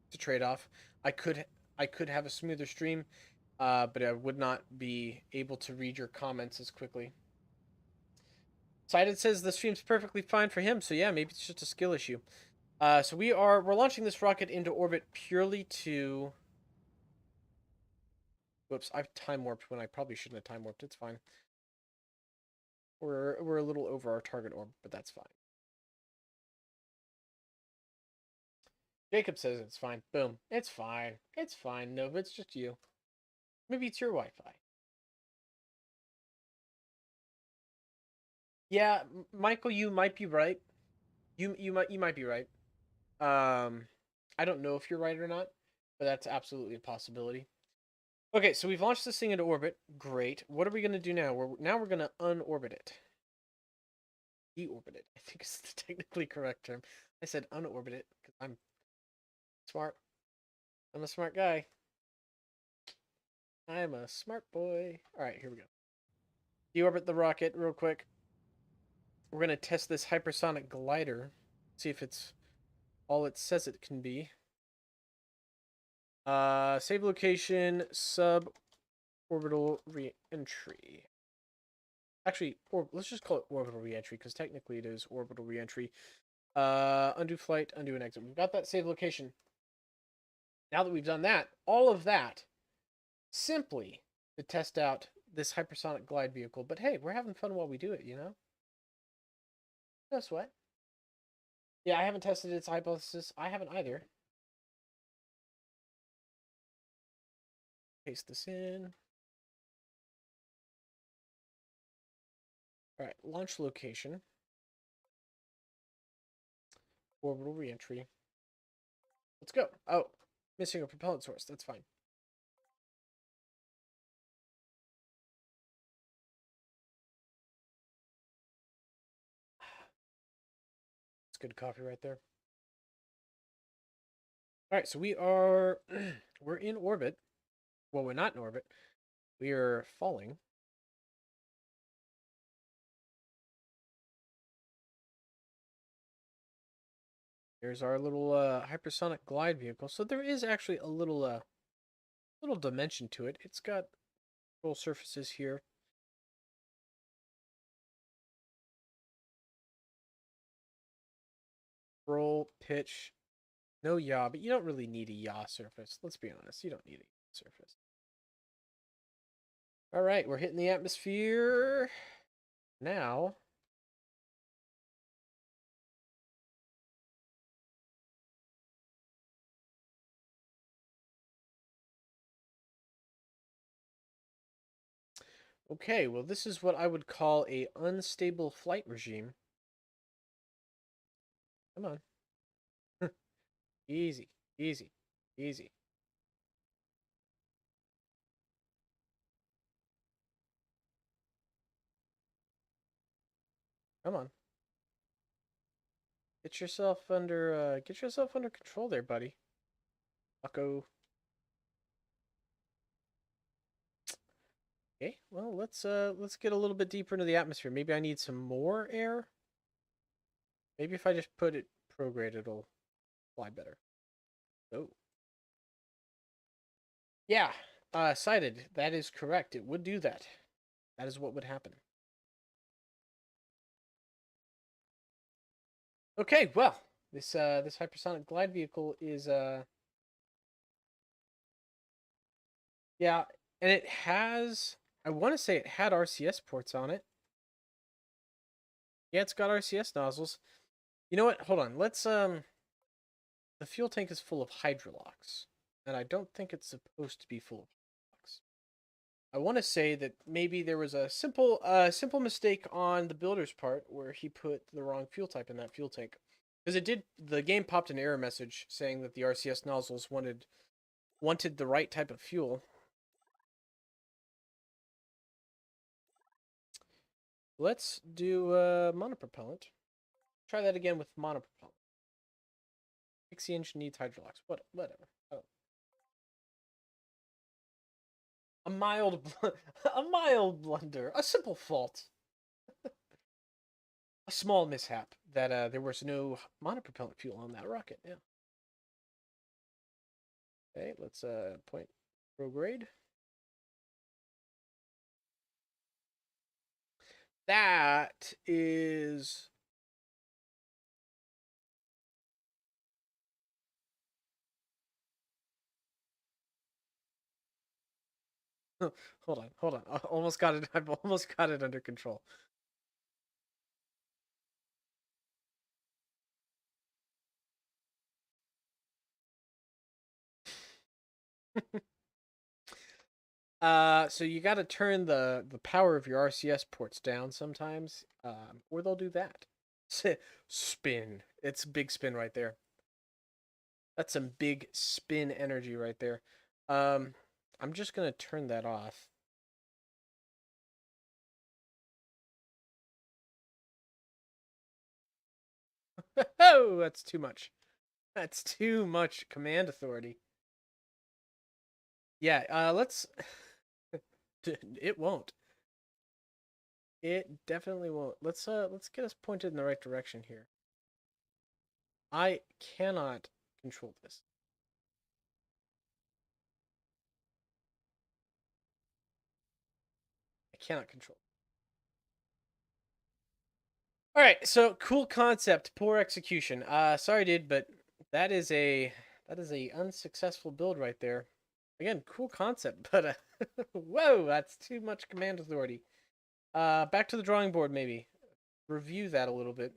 It's a trade-off. I could I could have a smoother stream, but I would not be able to read your comments as quickly. Sided says the stream's perfectly fine for him, so yeah, maybe it's just a skill issue. So we're launching this rocket into orbit purely to. Whoops, I've time warped when I probably shouldn't have time warped. It's fine. We're a little over our target orb, but that's fine. Jacob says it's fine. Boom. It's fine. It's fine. No, but it's just you. Maybe it's your Wi-Fi. Yeah, Michael, you might be right. You might be right. Um, I don't know if you're right or not, but that's absolutely a possibility. Okay, so we've launched this thing into orbit. Great. What are we gonna do now? We're gonna unorbit it. Deorbit it, I think is the technically correct term. I said unorbit it because I'm smart. I'm a smart guy. I'm a smart boy. All right, here we go. Deorbit the rocket real quick. We're gonna test this hypersonic glider. See if it's all it says it can be. Save location, suborbital re-entry. Actually, let's just call it orbital re-entry because technically it is orbital re-entry. Undo flight, undo an exit. We've got that save location. Now that we've done that, all of that simply to test out this hypersonic glide vehicle. But hey, we're having fun while we do it, you know? No sweat. Yeah, I haven't tested its hypothesis. I haven't either. Paste this in. All right, launch location. Orbital reentry. Let's go. Oh, missing a propellant source. That's fine. It's good coffee right there. All right, so we're in orbit. Well, we're not in orbit. We are falling. There's our little hypersonic glide vehicle. So there is actually a little dimension to it. It's got little surfaces here. Roll, pitch, no yaw, but you don't really need a yaw surface. Let's be honest, you don't need a yaw surface. All right, we're hitting the atmosphere now. Okay, well, this is what I would call a unstable flight regime. Come on. Easy, easy, easy. Come on. Get yourself under control there, buddy. Bucko. Okay, well let's get a little bit deeper into the atmosphere. Maybe I need some more air. Maybe if I just put it prograde, it'll fly better. Oh. Yeah, sighted. That is correct. It would do that. That is what would happen. Okay, well, this hypersonic glide vehicle is yeah, and it has, I want to say it had RCS ports on it. Yeah, it's got RCS nozzles. You know what? Hold on. Let's the fuel tank is full of hydrolox, and I don't think it's supposed to be full of hydrolox. I want to say that maybe there was a simple mistake on the builder's part where he put the wrong fuel type in that fuel tank. Because the game popped an error message saying that the RCS nozzles wanted the right type of fuel. Let's do monopropellant. Try that again with monopropellant. Pixie engine needs hydrolox. Whatever. Oh. A mild, a mild blunder, a simple fault, a small mishap that there was no monopropellant fuel on that rocket. Yeah. Okay, let's point prograde. That is hold on. I almost got it. I've almost got it under control. So you got to turn the power of your RCS ports down sometimes, or they'll do that. Spin. It's big spin right there. That's some big spin energy right there. I'm just gonna turn that off. Oh, that's too much. That's too much command authority. Yeah, let's it won't. It definitely won't. Let's get us pointed in the right direction here. I cannot control this. I cannot control. All right, so cool concept, poor execution. Sorry, dude, but that is a unsuccessful build right there. Again, cool concept, but whoa, that's too much command authority. Back to the drawing board, maybe. Review that a little bit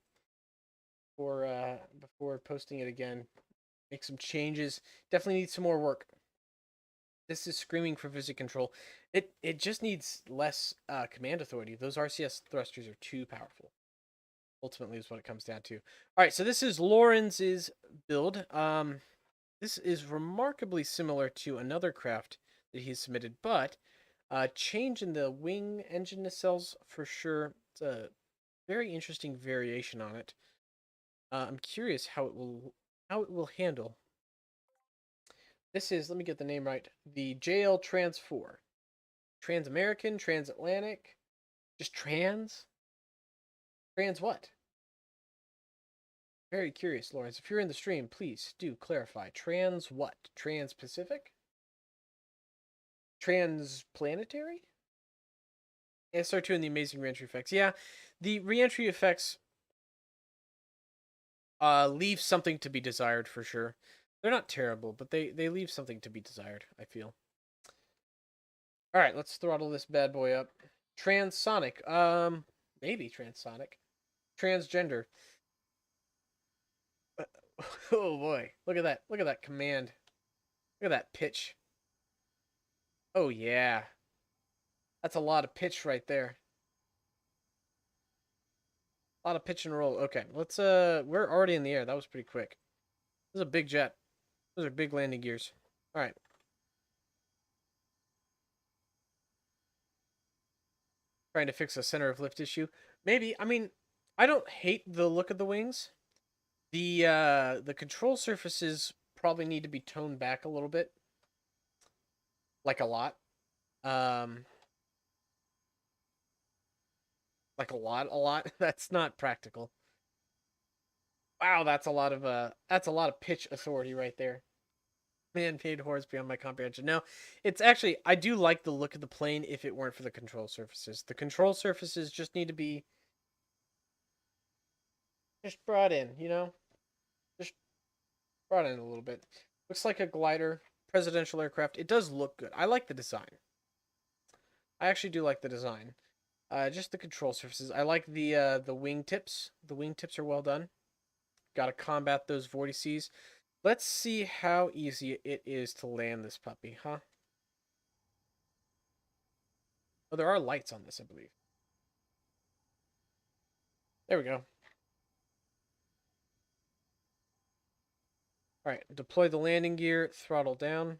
before posting it again. Make some changes. Definitely needs some more work. This is screaming for physics control. It just needs less command authority. Those RCS thrusters are too powerful. Ultimately, is what it comes down to. All right, so this is Lawrence's build. This is remarkably similar to another craft that he's submitted, but change in the wing engine nacelles for sure. It's a very interesting variation on it. I'm curious how it will handle. This is, let me get the name right, the JL Trans 4. Trans-American, Transatlantic, just trans? Trans what? Very curious, Lawrence. If you're in the stream, please do clarify. Trans what? Trans-Pacific? Transplanetary? SR2 and the amazing reentry effects. Yeah, the reentry effects leave something to be desired for sure. They're not terrible, but they leave something to be desired, I feel. All right, let's throttle this bad boy up. Transonic. Maybe transonic. Transgender. Oh boy. Look at that. Look at that command. Look at that pitch. Oh yeah. That's a lot of pitch right there. A lot of pitch and roll. Okay, let's we're already in the air. That was pretty quick. This is a big jet. Those are big landing gears. All right. Trying to fix a center of lift issue. Maybe. I mean, I don't hate the look of the wings. The control surfaces probably need to be toned back a little bit, like a lot. Um, like a lot. That's not practical. Wow, that's a lot of pitch authority right there. Man-made horse beyond my comprehension. No, it's actually I do like the look of the plane if it weren't for the control surfaces. The control surfaces just need to be just brought in, just brought in a little bit. Looks like a glider, presidential aircraft. It does look good. I like the design. I actually do like the design. Just the control surfaces. I like the wing tips. The wing tips are well done. Got to combat those vortices. Let's see how easy it is to land this puppy, huh? Oh, there are lights on this, I believe. There we go. All right, deploy the landing gear, throttle down.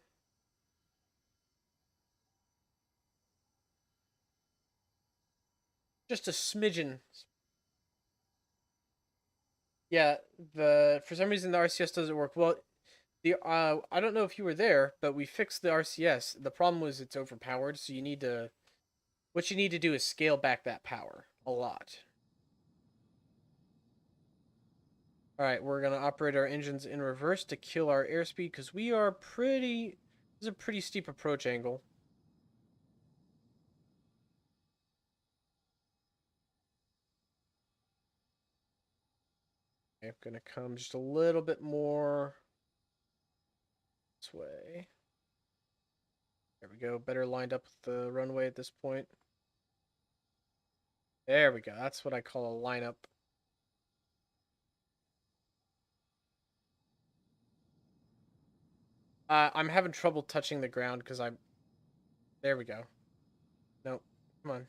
Just a smidgen. Yeah, for some reason the RCS doesn't work. Well, I don't know if you were there, but we fixed the RCS. The problem was it's overpowered, so what you need to do is scale back that power a lot. All right, we're going to operate our engines in reverse to kill our airspeed because this is a pretty steep approach angle. Okay, I'm going to come just a little bit more this way. There we go. Better lined up with the runway at this point. There we go. That's what I call a lineup. I'm having trouble touching the ground because I'm... There we go. Nope. Come on.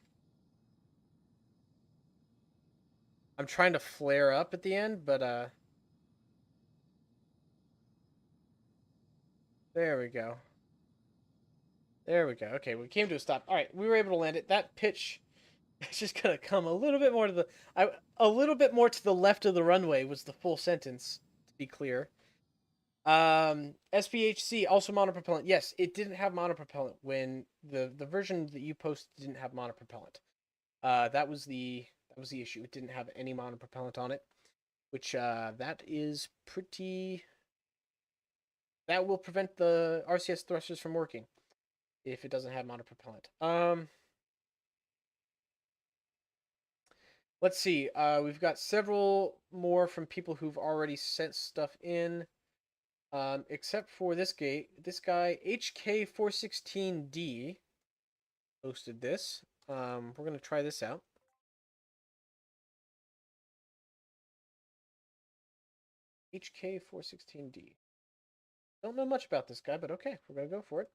I'm trying to flare up at the end, but there we go. There we go. Okay, we came to a stop. All right, we were able to land it. That pitch is just gonna come a little bit more to a little bit more to the left of the runway was the full sentence, to be clear. SPHC also monopropellant. Yes, it didn't have monopropellant when the version that you posted didn't have monopropellant. That was the issue. It didn't have any monopropellant on it, which that is pretty. That will prevent the RCS thrusters from working if it doesn't have monopropellant. Let's see. We've got several more from people who've already sent stuff in. Except for this guy HK416D posted this. We're gonna try this out. HK416D. Don't know much about this guy, but okay, we're gonna go for it.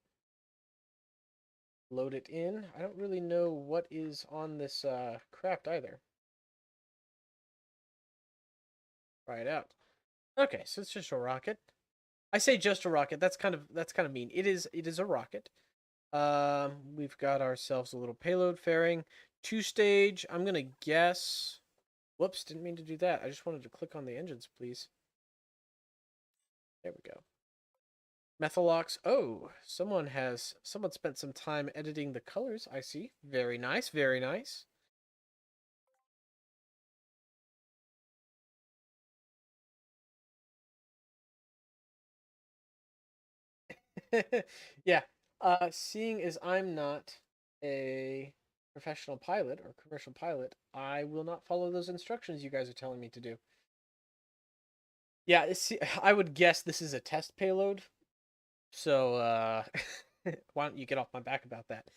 Load it in. I don't really know what is on this craft either. Try it out. Okay, so it's just a rocket. I say just a rocket. That's kind of mean. It is a rocket. We've got ourselves a little payload fairing. 2-stage. I'm gonna guess. Whoops, didn't mean to do that. I just wanted to click on the engines, please. There we go. Methalox. Oh, someone spent some time editing the colors. I see. Very nice, very nice. Yeah. Seeing as I'm not a professional pilot or commercial pilot, I will not follow those instructions you guys are telling me to do. Yeah, I would guess this is a test payload. So why don't you get off my back about that?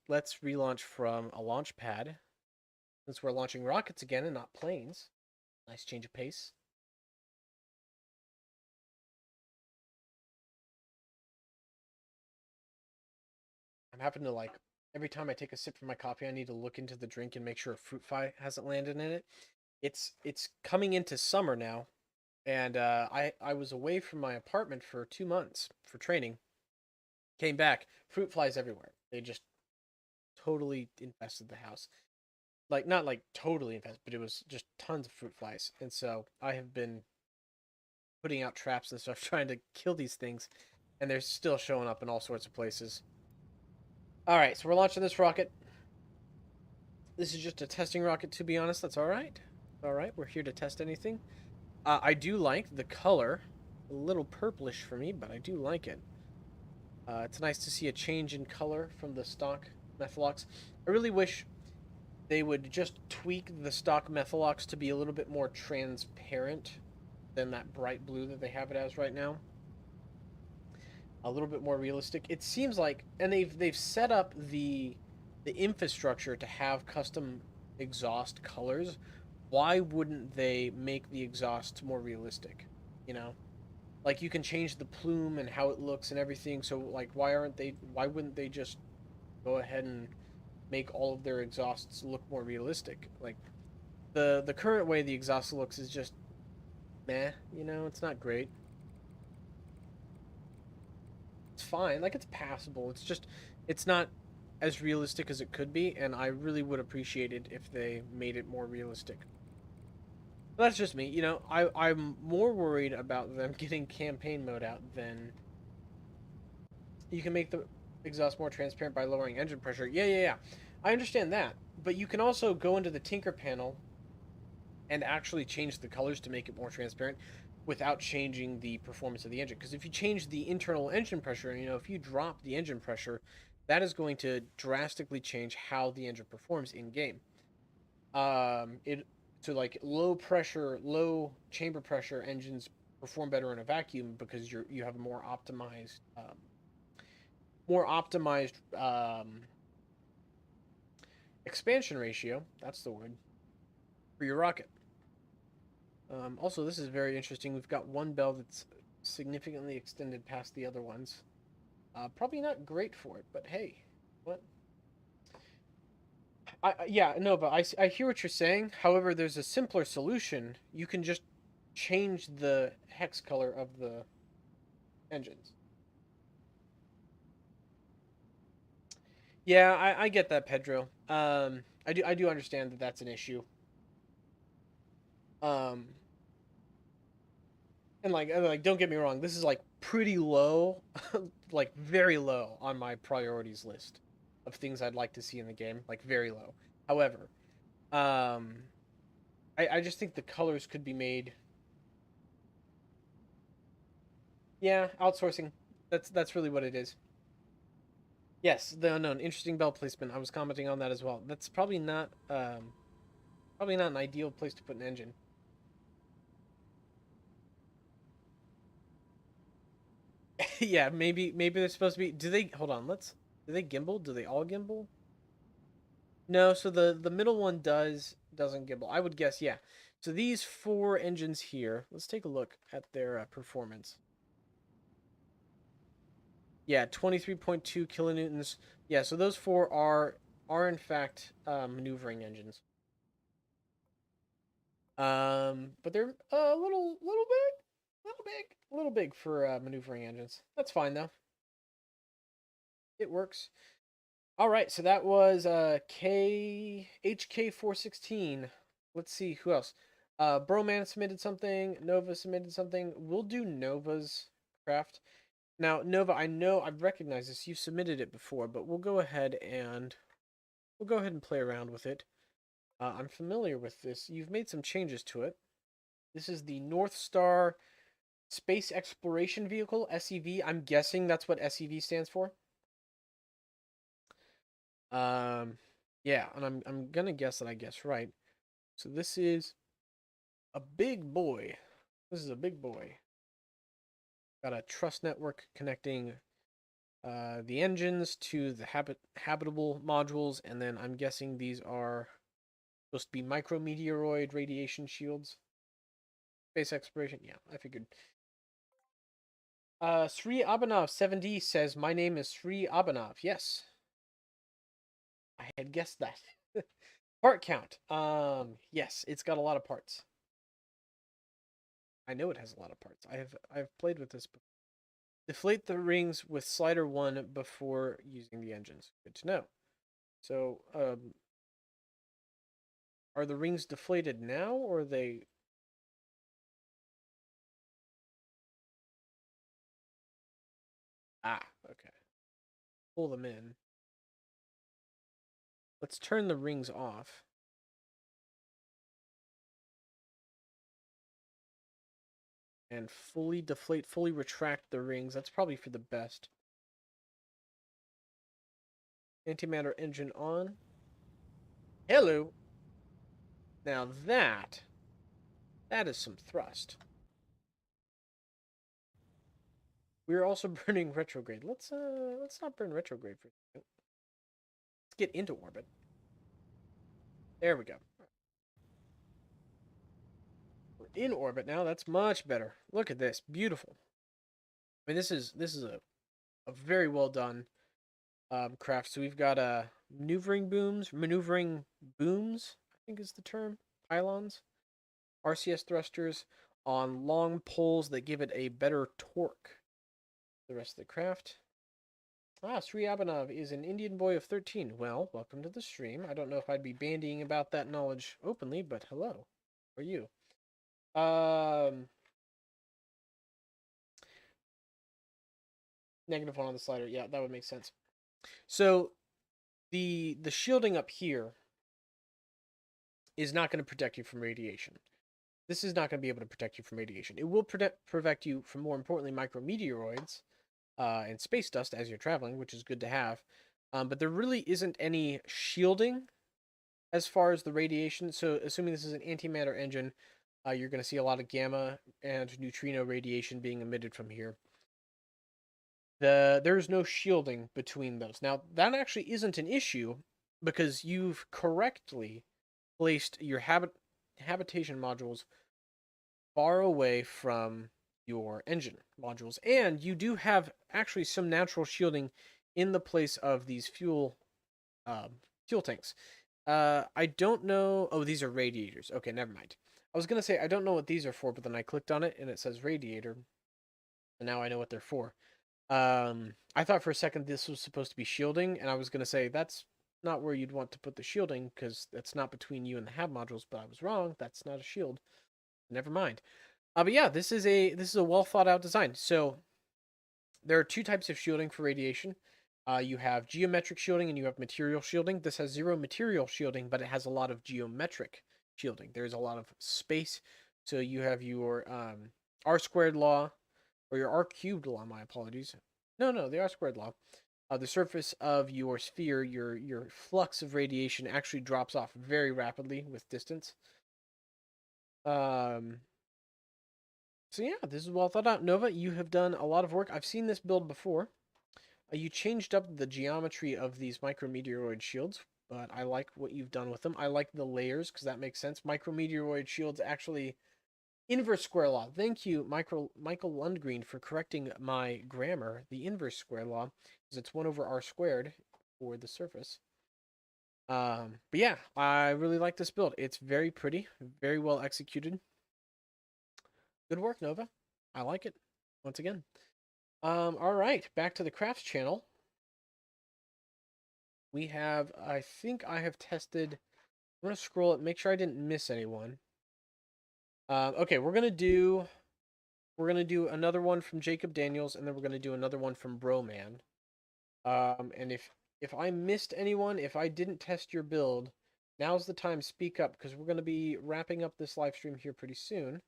Let's relaunch from a launch pad. Since we're launching rockets again and not planes. Nice change of pace. I'm having to every time I take a sip from my coffee, I need to look into the drink and make sure a fruit fly hasn't landed in it. It's coming into summer now, and I was away from my apartment for 2 months for training. Came back, fruit flies everywhere. They just totally infested the house. like not like totally infested, but it was just tons of fruit flies. And so I have been putting out traps and stuff trying to kill these things, and they're still showing up in all sorts of places. All right, so we're launching this rocket. This is just a testing rocket, to be honest. That's all right. All right, we're here to test anything. I do like the color, a little purplish for me, but I do like it. It's nice to see a change in color from the stock Methalox. I really wish they would just tweak the stock Methalox to be a little bit more transparent than that bright blue that they have it as right now. A little bit more realistic. It seems like, and they've set up the infrastructure to have custom exhaust colors. Why wouldn't they make the exhaust more realistic? You know, like you can change the plume and how it looks and everything. So like, why wouldn't they just go ahead and make all of their exhausts look more realistic? Like the current way the exhaust looks is just meh. You know, it's not great. It's fine. Like it's passable. It's just it's not as realistic as it could be, and I really would appreciate it if they made it more realistic. But that's just me. You know, I'm more worried about them getting campaign mode out than you can make the exhaust more transparent by lowering engine pressure. Yeah. I understand that, but you can also go into the Tinker panel and actually change the colors to make it more transparent without changing the performance of the engine. Because if you change the internal engine pressure, you know, if you drop the engine pressure, that is going to drastically change how the engine performs in game. It so like low pressure, low chamber pressure engines perform better in a vacuum because you have a more optimized expansion ratio. That's the word for your rocket. Also, this is very interesting. We've got one bell that's significantly extended past the other ones. Probably not great for it, but hey, what? Yeah, no, but I hear what you're saying. However, there's a simpler solution. You can just change the hex color of the engines. Yeah, I get that, Pedro. I do understand that that's an issue. Um, and like don't get me wrong, this is like pretty low, like very low on my priorities list of things I'd like to see in the game, like very low. However, um, I just think the colors could be made. Yeah, outsourcing. That's really what it is. Yes, the unknown. Interesting bell placement. I was commenting on that as well. That's probably not an ideal place to put an engine. Yeah, maybe they're supposed to be. Do they hold on? Do they gimbal? Do they all gimbal? No, so the middle one doesn't gimbal. I would guess, yeah. So these four engines here, let's take a look at their performance. Yeah, 23.2 kilonewtons. Yeah, so those four are in fact maneuvering engines. But they're a little big for maneuvering engines. That's fine though. It works. All right, so that was HK416. Let's see who else. Broman submitted something. Nova submitted something. We'll do Nova's craft. Now, Nova, I know I've recognized this. You've submitted it before, but we'll go ahead and play around with it. I'm familiar with this. You've made some changes to it. This is the North Star Space Exploration Vehicle, SEV. I'm guessing that's what SEV stands for. Um, yeah, and I'm gonna guess that I guess right. So this is a big boy. This is a big boy. Got a truss network connecting the engines to the habitable modules, and then I'm guessing these are supposed to be micrometeoroid radiation shields. Space exploration. Yeah, I figured. Sri Abanov 7D says my name is Sri Abanov. Yes, I had guessed that. Part count. Yes, it's got a lot of parts. I know it has a lot of parts. I've played with this before. Deflate the rings with slider 1 before using the engines. Good to know. So, Are the rings deflated now, or are they... Ah, okay. Pull them in. Let's turn the rings off. And fully deflate, fully retract the rings. That's probably for the best. Antimatter engine on. Hello. Now that is some thrust. We're also burning retrograde. Let's not burn retrograde for a second. Let's get into orbit. There we go. We're in orbit now. That's much better. Look at this. Beautiful. I mean, this is a very well done craft. So we've got maneuvering booms, I think is the term. Pylons, RCS thrusters on long poles that give it a better torque. The rest of the craft. Sri Abanov is an Indian boy of 13. Well, welcome to the stream. I don't know if I'd be bandying about that knowledge openly, but hello. How are you? -1 on the slider. Yeah, that would make sense. So the shielding up here is not going to protect you from radiation. This is not going to be able to protect you from radiation. It will protect you from, more importantly, micrometeoroids and space dust as you're traveling, which is good to have. But there really isn't any shielding as far as the radiation. So assuming this is an antimatter engine, you're going to see a lot of gamma and neutrino radiation being emitted from here. There's no shielding between those. Now, that actually isn't an issue because you've correctly placed your habitation modules far away from your engine modules, and you do have actually some natural shielding in the place of these fuel tanks. I don't know. Oh, these are radiators. Okay, never mind. I was gonna say I don't know what these are for, but then I clicked on it and it says radiator, and now I know what they're for. I thought for a second this was supposed to be shielding, and I was gonna say that's not where you'd want to put the shielding because that's not between you and the hab modules. But I was wrong. That's not a shield. Never mind. But yeah, this is a well thought out design. So there are two types of shielding for radiation. You have geometric shielding and you have material shielding. This has 0 material shielding, but it has a lot of geometric shielding. There's a lot of space. So you have your r squared law, or your r cubed law. My apologies. No, the r squared law. The surface of your sphere, your flux of radiation actually drops off very rapidly with distance. So yeah, this is well thought out. Nova, you have done a lot of work. I've seen this build before. You changed up the geometry of these micrometeoroid shields, but I like what you've done with them. I like the layers because that makes sense. Micrometeoroid shields actually inverse square law. Thank you, Michael Lundgren, for correcting my grammar. The inverse square law is it's 1 over r squared for the surface. But yeah, I really like this build. It's very pretty, very well executed. Good work, Nova. I like it. Once again. All right, back to the crafts channel. We have, I think I have tested. I'm gonna scroll it, make sure I didn't miss anyone. Okay, we're gonna do another one from Jacob Daniels, and then we're gonna do another one from Broman. And if I missed anyone, if I didn't test your build, now's the time. Speak up, because we're gonna be wrapping up this live stream here pretty soon.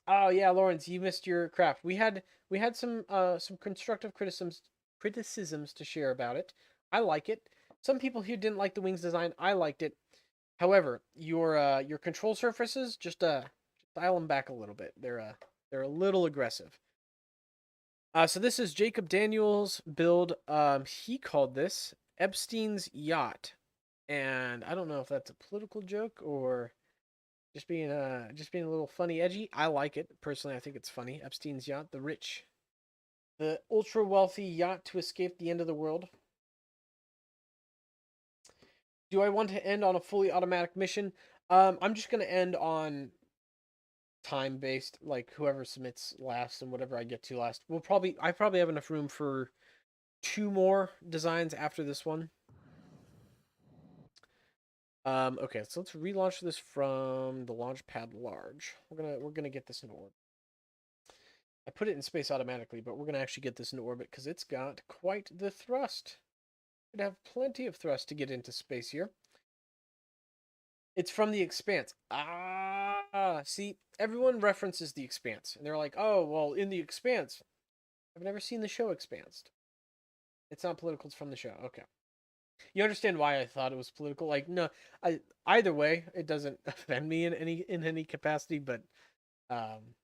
Oh yeah, Lawrence, you missed your craft. We had some constructive criticisms to share about it. I like it. Some people here didn't like the wings design. I liked it. However, your control surfaces just dial them back a little bit. They're a little aggressive. So this is Jacob Daniels' build. He called this Epstein's Yacht, and I don't know if that's a political joke or just being a little funny, edgy. I like it personally. I think it's funny. Epstein's Yacht, the ultra wealthy yacht to escape the end of the world. Do I want to end on a fully automatic mission? I'm just gonna end on time based, like whoever submits last and whatever I get to last. I probably have enough room for 2 more designs after this one. Okay, so let's relaunch this from the launch pad large. We're gonna get this into orbit. I put it in space automatically, but we're gonna actually get this into orbit because it's got quite the thrust. It'd have plenty of thrust to get into space here. It's from The Expanse. See, everyone references The Expanse, and they're like, "Oh, well, in The Expanse." I've never seen the show Expansed. It's not political. It's from the show. Okay. You understand why I thought it was political? Like, no, either way, it doesn't offend me in any capacity. But um,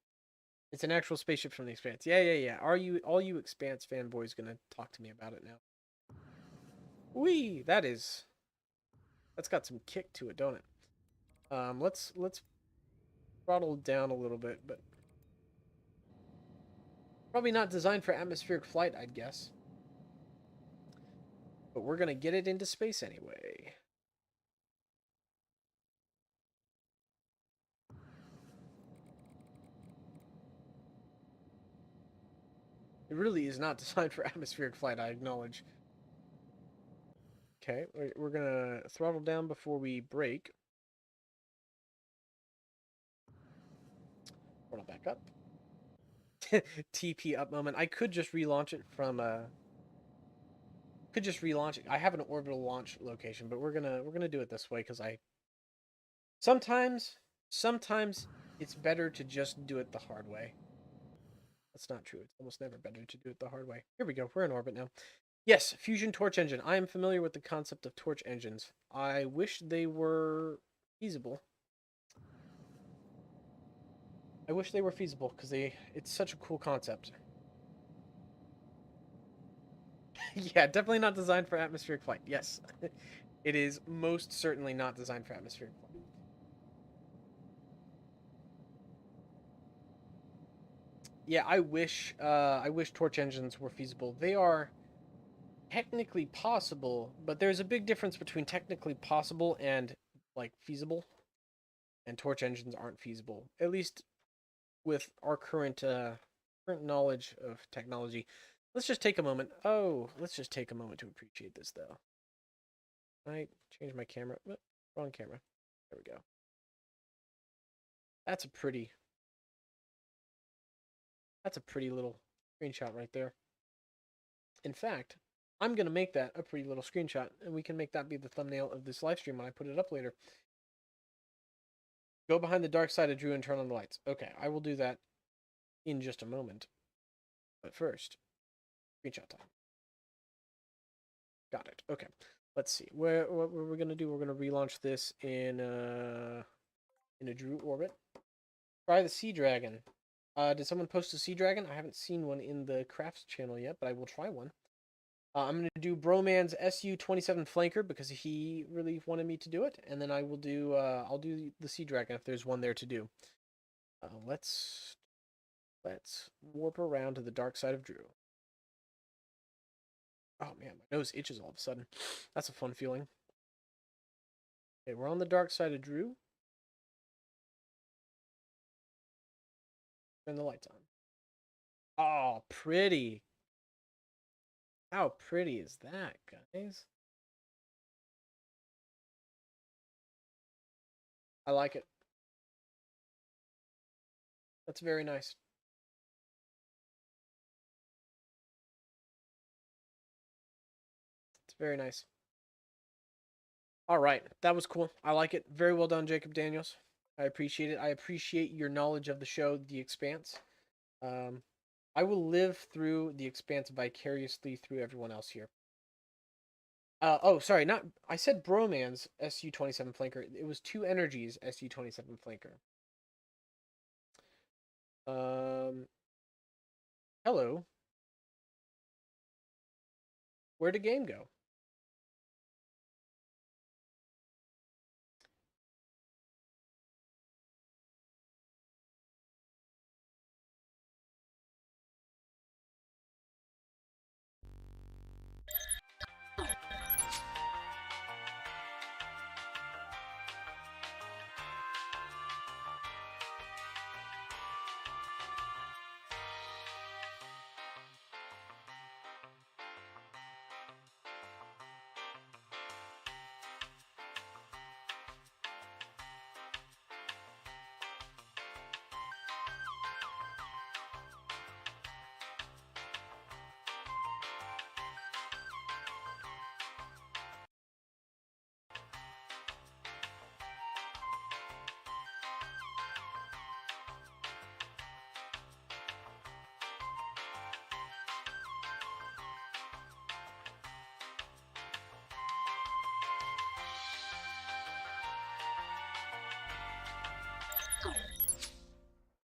it's an actual spaceship from The Expanse. Yeah. Are you all you Expanse fanboys gonna talk to me about it now? Wee, that's got some kick to it, don't it? Let's throttle down a little bit, but probably not designed for atmospheric flight, I'd guess. But we're gonna get it into space anyway. It really is not designed for atmospheric flight, I acknowledge. Okay, we're gonna throttle down before we brake. Throttle back up. TP up moment. I could just relaunch it from could just relaunch it. I have an orbital launch location, but we're gonna do it this way because I sometimes it's better to just do it the hard way. That's not true. It's almost never better to do it the hard way. Here we go. We're in orbit now. Yes, fusion torch engine. I am familiar with the concept of torch engines. I wish they were feasible. I wish they were feasible because it's such a cool concept. Yeah, definitely not designed for atmospheric flight. Yes. It is most certainly not designed for atmospheric flight. Yeah, I wish torch engines were feasible. They are technically possible, but there's a big difference between technically possible and like feasible. And torch engines aren't feasible, at least with our current knowledge of technology. Let's just take a moment. Let's just take a moment to appreciate this though. I change my camera. Wrong camera. There we go. That's a pretty little screenshot right there. In fact, I'm going to make that a pretty little screenshot, and we can make that be the thumbnail of this live stream when I put it up later. Go behind the dark side of Drew and turn on the lights. Okay, I will do that in just a moment. But first, screenshot time. Got it. Okay. Let's see. What we're going to do, we're going to relaunch this in a Drew orbit. Try the Sea Dragon. Did someone post a Sea Dragon? I haven't seen one in the crafts channel yet, but I will try one. I'm going to do Broman's SU-27 flanker because he really wanted me to do it, and then I will do I'll do the Sea Dragon if there's one there to do. Let's warp around to the dark side of Drew. Oh man, my nose itches all of a sudden. That's a fun feeling. Okay, we're on the dark side of Drew. Turn the lights on. Oh, pretty. How pretty is that, guys? I like it. That's very nice. It's very nice. All right, that was cool. I like it. Very well done, Jacob Daniels. I appreciate it. I appreciate your knowledge of the show, The Expanse. I will live through The Expanse vicariously through everyone else here. Sorry, not. I said Broman's SU-27 flanker. It was Two Energies SU-27 flanker. Hello. Where'd the game go?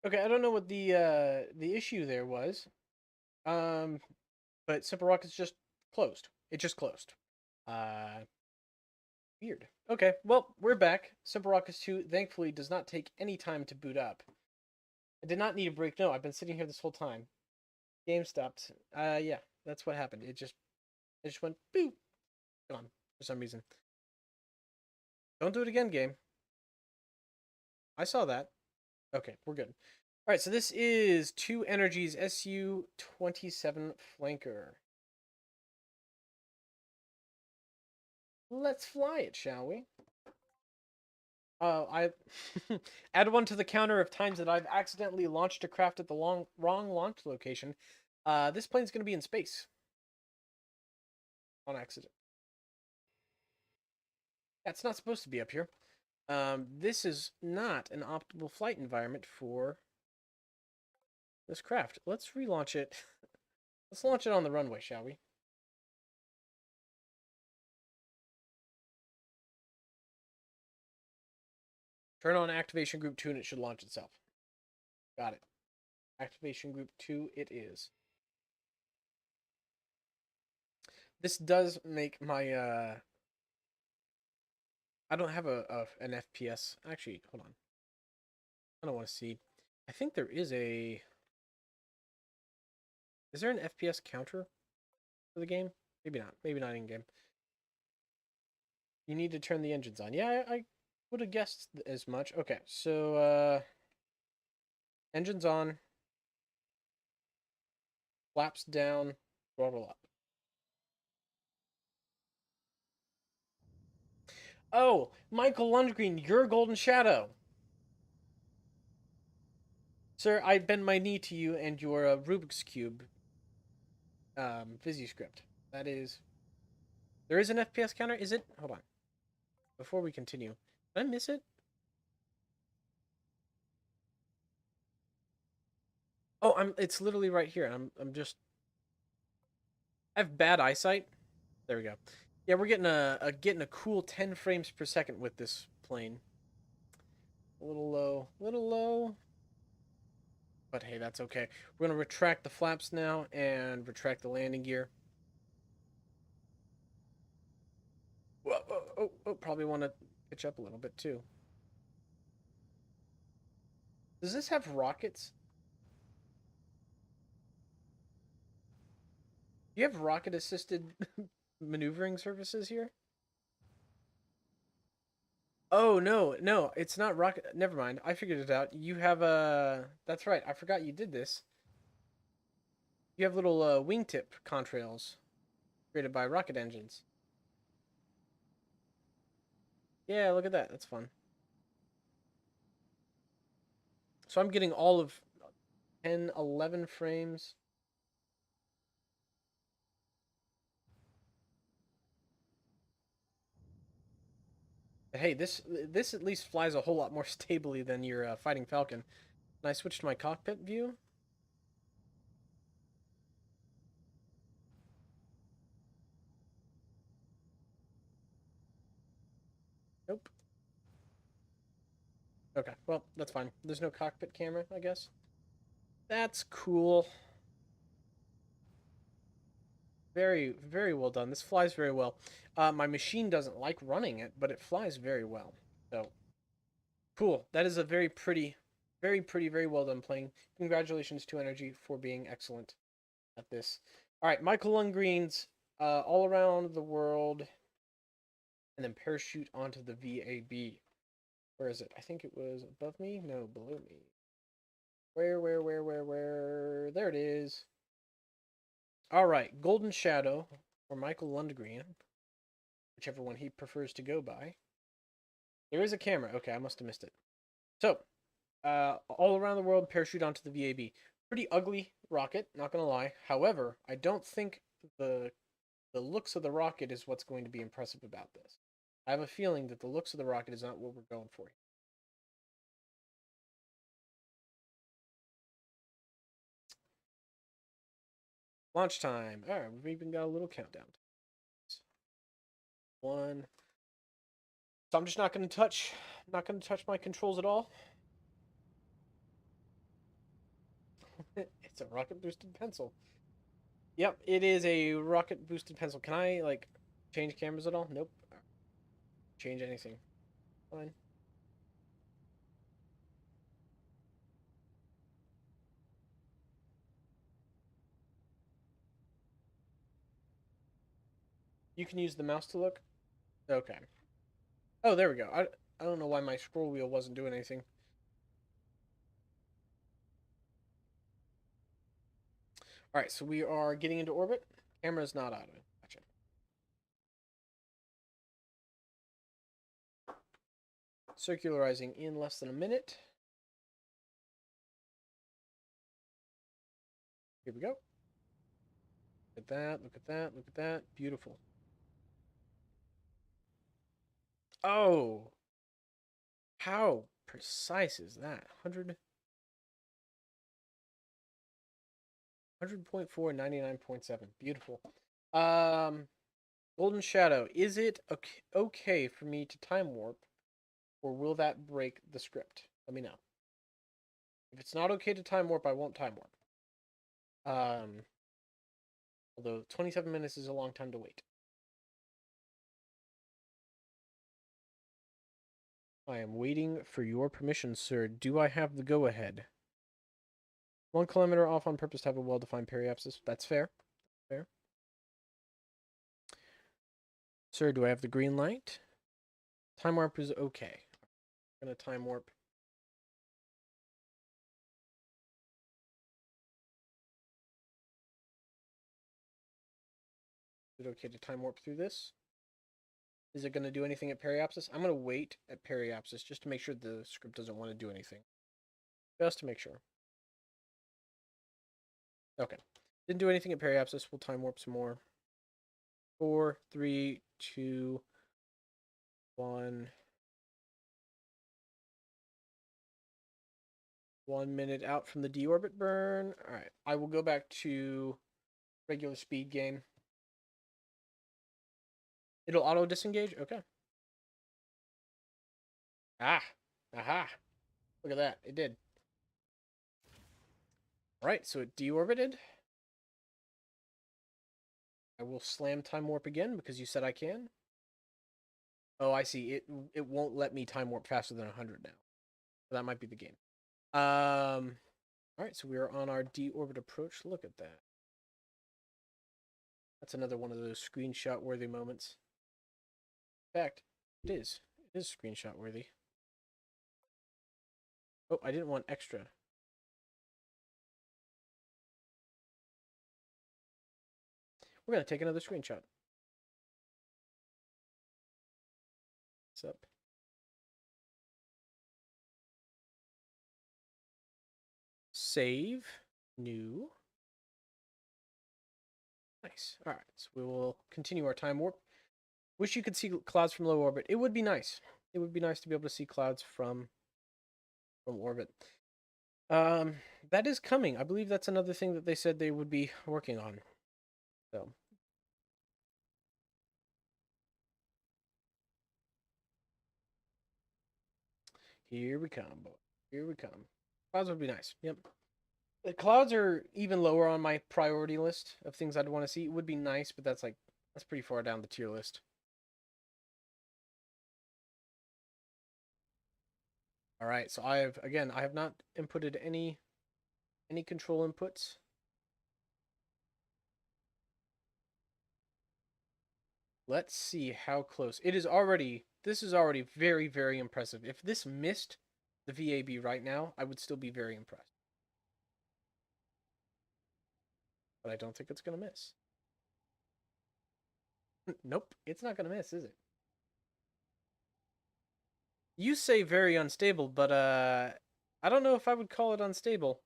Okay, I don't know what the issue there was. But Simple Rocket's just closed. It just closed. Uh, Weird. Okay, well, we're back. Simple Rockets 2 thankfully does not take any time to boot up. I did not need a break. No, I've been sitting here this whole time. Game stopped. Yeah, that's what happened. It just went boop, gone for some reason. Don't do it again, game. I saw that. Okay, we're good. All right, so this is 2Energies SU-27 Flanker. Let's fly it, shall we? I add one to the counter of times that I've accidentally launched a craft at the wrong launch location. This plane's going to be in space on accident. That's not supposed to be up here. This is not an optimal flight environment for this craft. Let's relaunch it. Let's launch it on the runway, shall we? Turn on activation group 2 and it should launch itself. Got it. Activation group 2 it is. This does make my I don't have an FPS. Actually, hold on. I don't want to see. I think there is a. Is there an FPS counter for the game? Maybe not. Maybe not in game. You need to turn the engines on. Yeah, I would have guessed as much. Okay, so engines on, flaps down, throttle up. Oh, Michael Lundgren, you're Golden Shadow. Sir, I bend my knee to you and your Rubik's Cube Visi script. That is. There is an FPS counter? Is it? Hold on. Before we continue. Did I miss it? Oh, it's literally right here. I'm just I have bad eyesight. There we go. Yeah, we're getting a cool 10 frames per second with this plane. A little low, little low. But hey, that's okay. We're gonna retract the flaps now and retract the landing gear. Whoa, probably want to pitch up a little bit too. Does this have rockets? Do you have rocket-assisted maneuvering surfaces here? Oh no, no, it's not rocket. Never mind. I figured it out. You have a. That's right. I forgot you did this. You have little wingtip contrails created by rocket engines. Yeah, look at that. That's fun. So I'm getting all of 10, 11 frames. But hey, this at least flies a whole lot more stably than your Fighting Falcon. Can I switch to my cockpit view? Nope. Okay, well, that's fine. There's no cockpit camera, I guess. That's cool. Very, very well done. This flies very well. My machine doesn't like running it, but it flies very well. So, cool. That is a very pretty, very well done plane. Congratulations to Energy for being excellent at this. All right, Michael Lundgren's all around the world, and then parachute onto the VAB. Where is it? I think it was above me. No, below me. Where? There it is. All right, Golden Shadow or Michael Lundgren, whichever one he prefers to go by. There is a camera. Okay, I must have missed it. So, all around the world, parachute onto the VAB. Pretty ugly rocket, not gonna lie. However, I don't think the looks of the rocket is what's going to be impressive about this. I have a feeling that the looks of the rocket is not what we're going for. Launch time. All right, we've even got a little countdown. 1. So I'm just not going to touch my controls at all. It's a rocket boosted pencil. Yep, it is a rocket boosted pencil. Can I like change cameras at all? Nope. Change anything. Fine. You can use the mouse to look. Okay. Oh, there we go. I don't know why my scroll wheel wasn't doing anything. All right, so we are getting into orbit. Camera's not out of it. Gotcha. Circularizing in less than a minute. Here we go. Look at that, look at that, look at that. Beautiful. Oh, how precise is that? 100.4, 99.7. Beautiful. Golden Shadow. Is it okay for me to time warp, or will that break the script? Let me know. If it's not okay to time warp, I won't time warp. Although 27 minutes is a long time to wait. I am waiting for your permission, sir. Do I have the go-ahead? 1 kilometer off on purpose to have a well-defined periapsis. That's fair. Fair. Sir, do I have the green light? Time warp is okay. I'm going to time warp. Is it okay to time warp through this? Is it going to do anything at periapsis? I'm going to wait at periapsis just to make sure the script doesn't want to do anything. Just to make sure. Okay. Didn't do anything at periapsis. We'll time warp some more. 4, 3, 2, 1. 1 minute out from the deorbit burn. All right. I will go back to regular speed game. It'll auto disengage? Okay. Ah. Aha. Look at that. It did. All right. So it deorbited. I will slam time warp again because you said I can. Oh, I see. It won't let me time warp faster than 100 now. So that might be the game. All right, so we are on our deorbit approach. Look at that. That's another one of those screenshot worthy moments. In fact, it is. It is screenshot worthy. Oh, I didn't want extra. We're going to take another screenshot. What's up? Save. New. Nice. All right, so we will continue our time warp. Wish you could see clouds from low orbit. It would be nice. It would be nice to be able to see clouds from orbit. That is coming. I believe that's another thing that they said they would be working on. So here we come, boy. Here we come. Clouds would be nice. Yep. The clouds are even lower on my priority list of things I'd want to see. It would be nice, but that's pretty far down the tier list. All right, so I have not inputted any control inputs. Let's see how close. This is already very, very impressive. If this missed the VAB right now, I would still be very impressed. But I don't think it's going to miss. Nope, it's not going to miss, is it? You say very unstable, but I don't know if I would call it unstable.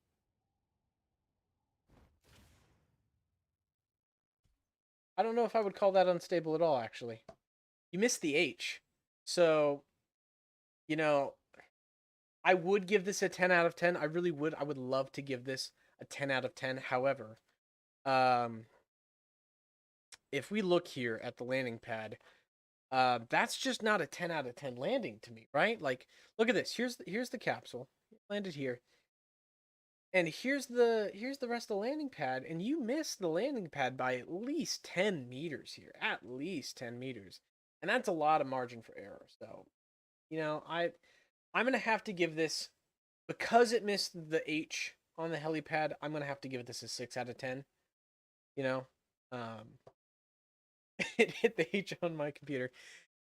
I don't know if I would call that unstable at all, actually. You missed the H. So, you know, I would give this a 10 out of 10. I really would. I would love to give this a 10 out of 10. However, if we look here at the landing pad, that's just not a 10 out of 10 landing to me, right? Like, look at this. Here's the capsule. It landed here. And here's the rest of the landing pad, and you missed the landing pad by at least 10 meters here. At least 10 meters. And that's a lot of margin for error. So, I'm gonna have to give this, because it missed the H on the helipad, I'm gonna have to give this a 6 out of 10. You know? Um it hit the H on my computer.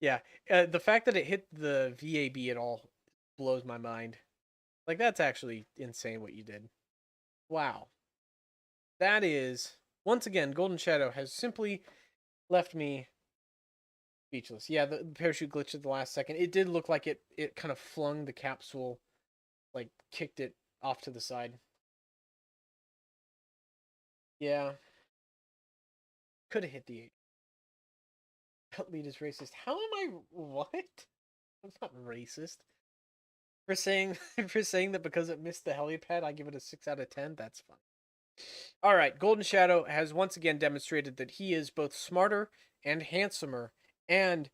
Yeah. The fact that it hit the VAB at all blows my mind. Like, that's actually insane what you did. Wow. That is, once again, Golden Shadow has simply left me speechless. Yeah, the parachute glitched at the last second. It did look like it kind of flung the capsule, like kicked it off to the side. Yeah, could have hit the 8. Lead is racist. How am I? What? I'm not racist. For saying for saying that because it missed the helipad, I give it a 6 out of 10. That's fine. All right, Golden Shadow has once again demonstrated that he is both smarter and handsomer, and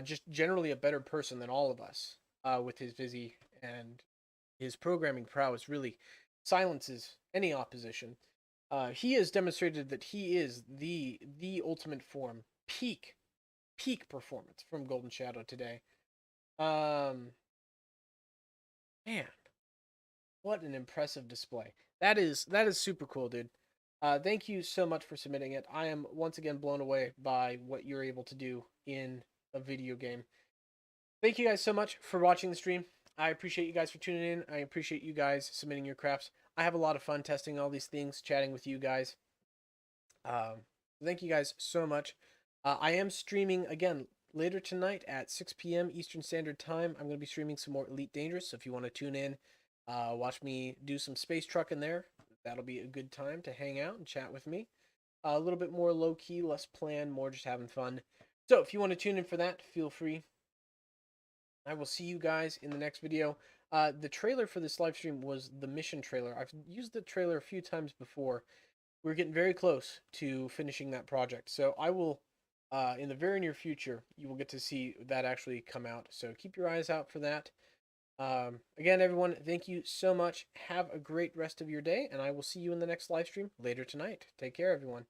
just generally a better person than all of us. With his Vizzy, and his programming prowess really silences any opposition. He has demonstrated that he is the ultimate form, peak performance from Golden Shadow today. Um, Man, what an impressive display. That is super cool, dude. Thank you so much for submitting it. I am once again blown away by what you're able to do in a video game. Thank you guys so much for watching the stream. I appreciate you guys for tuning in. I appreciate you guys submitting your crafts. I have a lot of fun testing all these things, chatting with you guys. Thank you guys so much. I am streaming again later tonight at 6 p.m. Eastern Standard Time. I'm going to be streaming some more Elite Dangerous. So if you want to tune in, watch me do some space trucking there. That'll be a good time to hang out and chat with me. A little bit more low key, less planned, more just having fun. So if you want to tune in for that, feel free. I will see you guys in the next video. The trailer for this live stream was the mission trailer. I've used the trailer a few times before. We're getting very close to finishing that project. So I will, in the very near future, you will get to see that actually come out. So keep your eyes out for that. Again, everyone, thank you so much. Have a great rest of your day, and I will see you in the next live stream later tonight. Take care, everyone.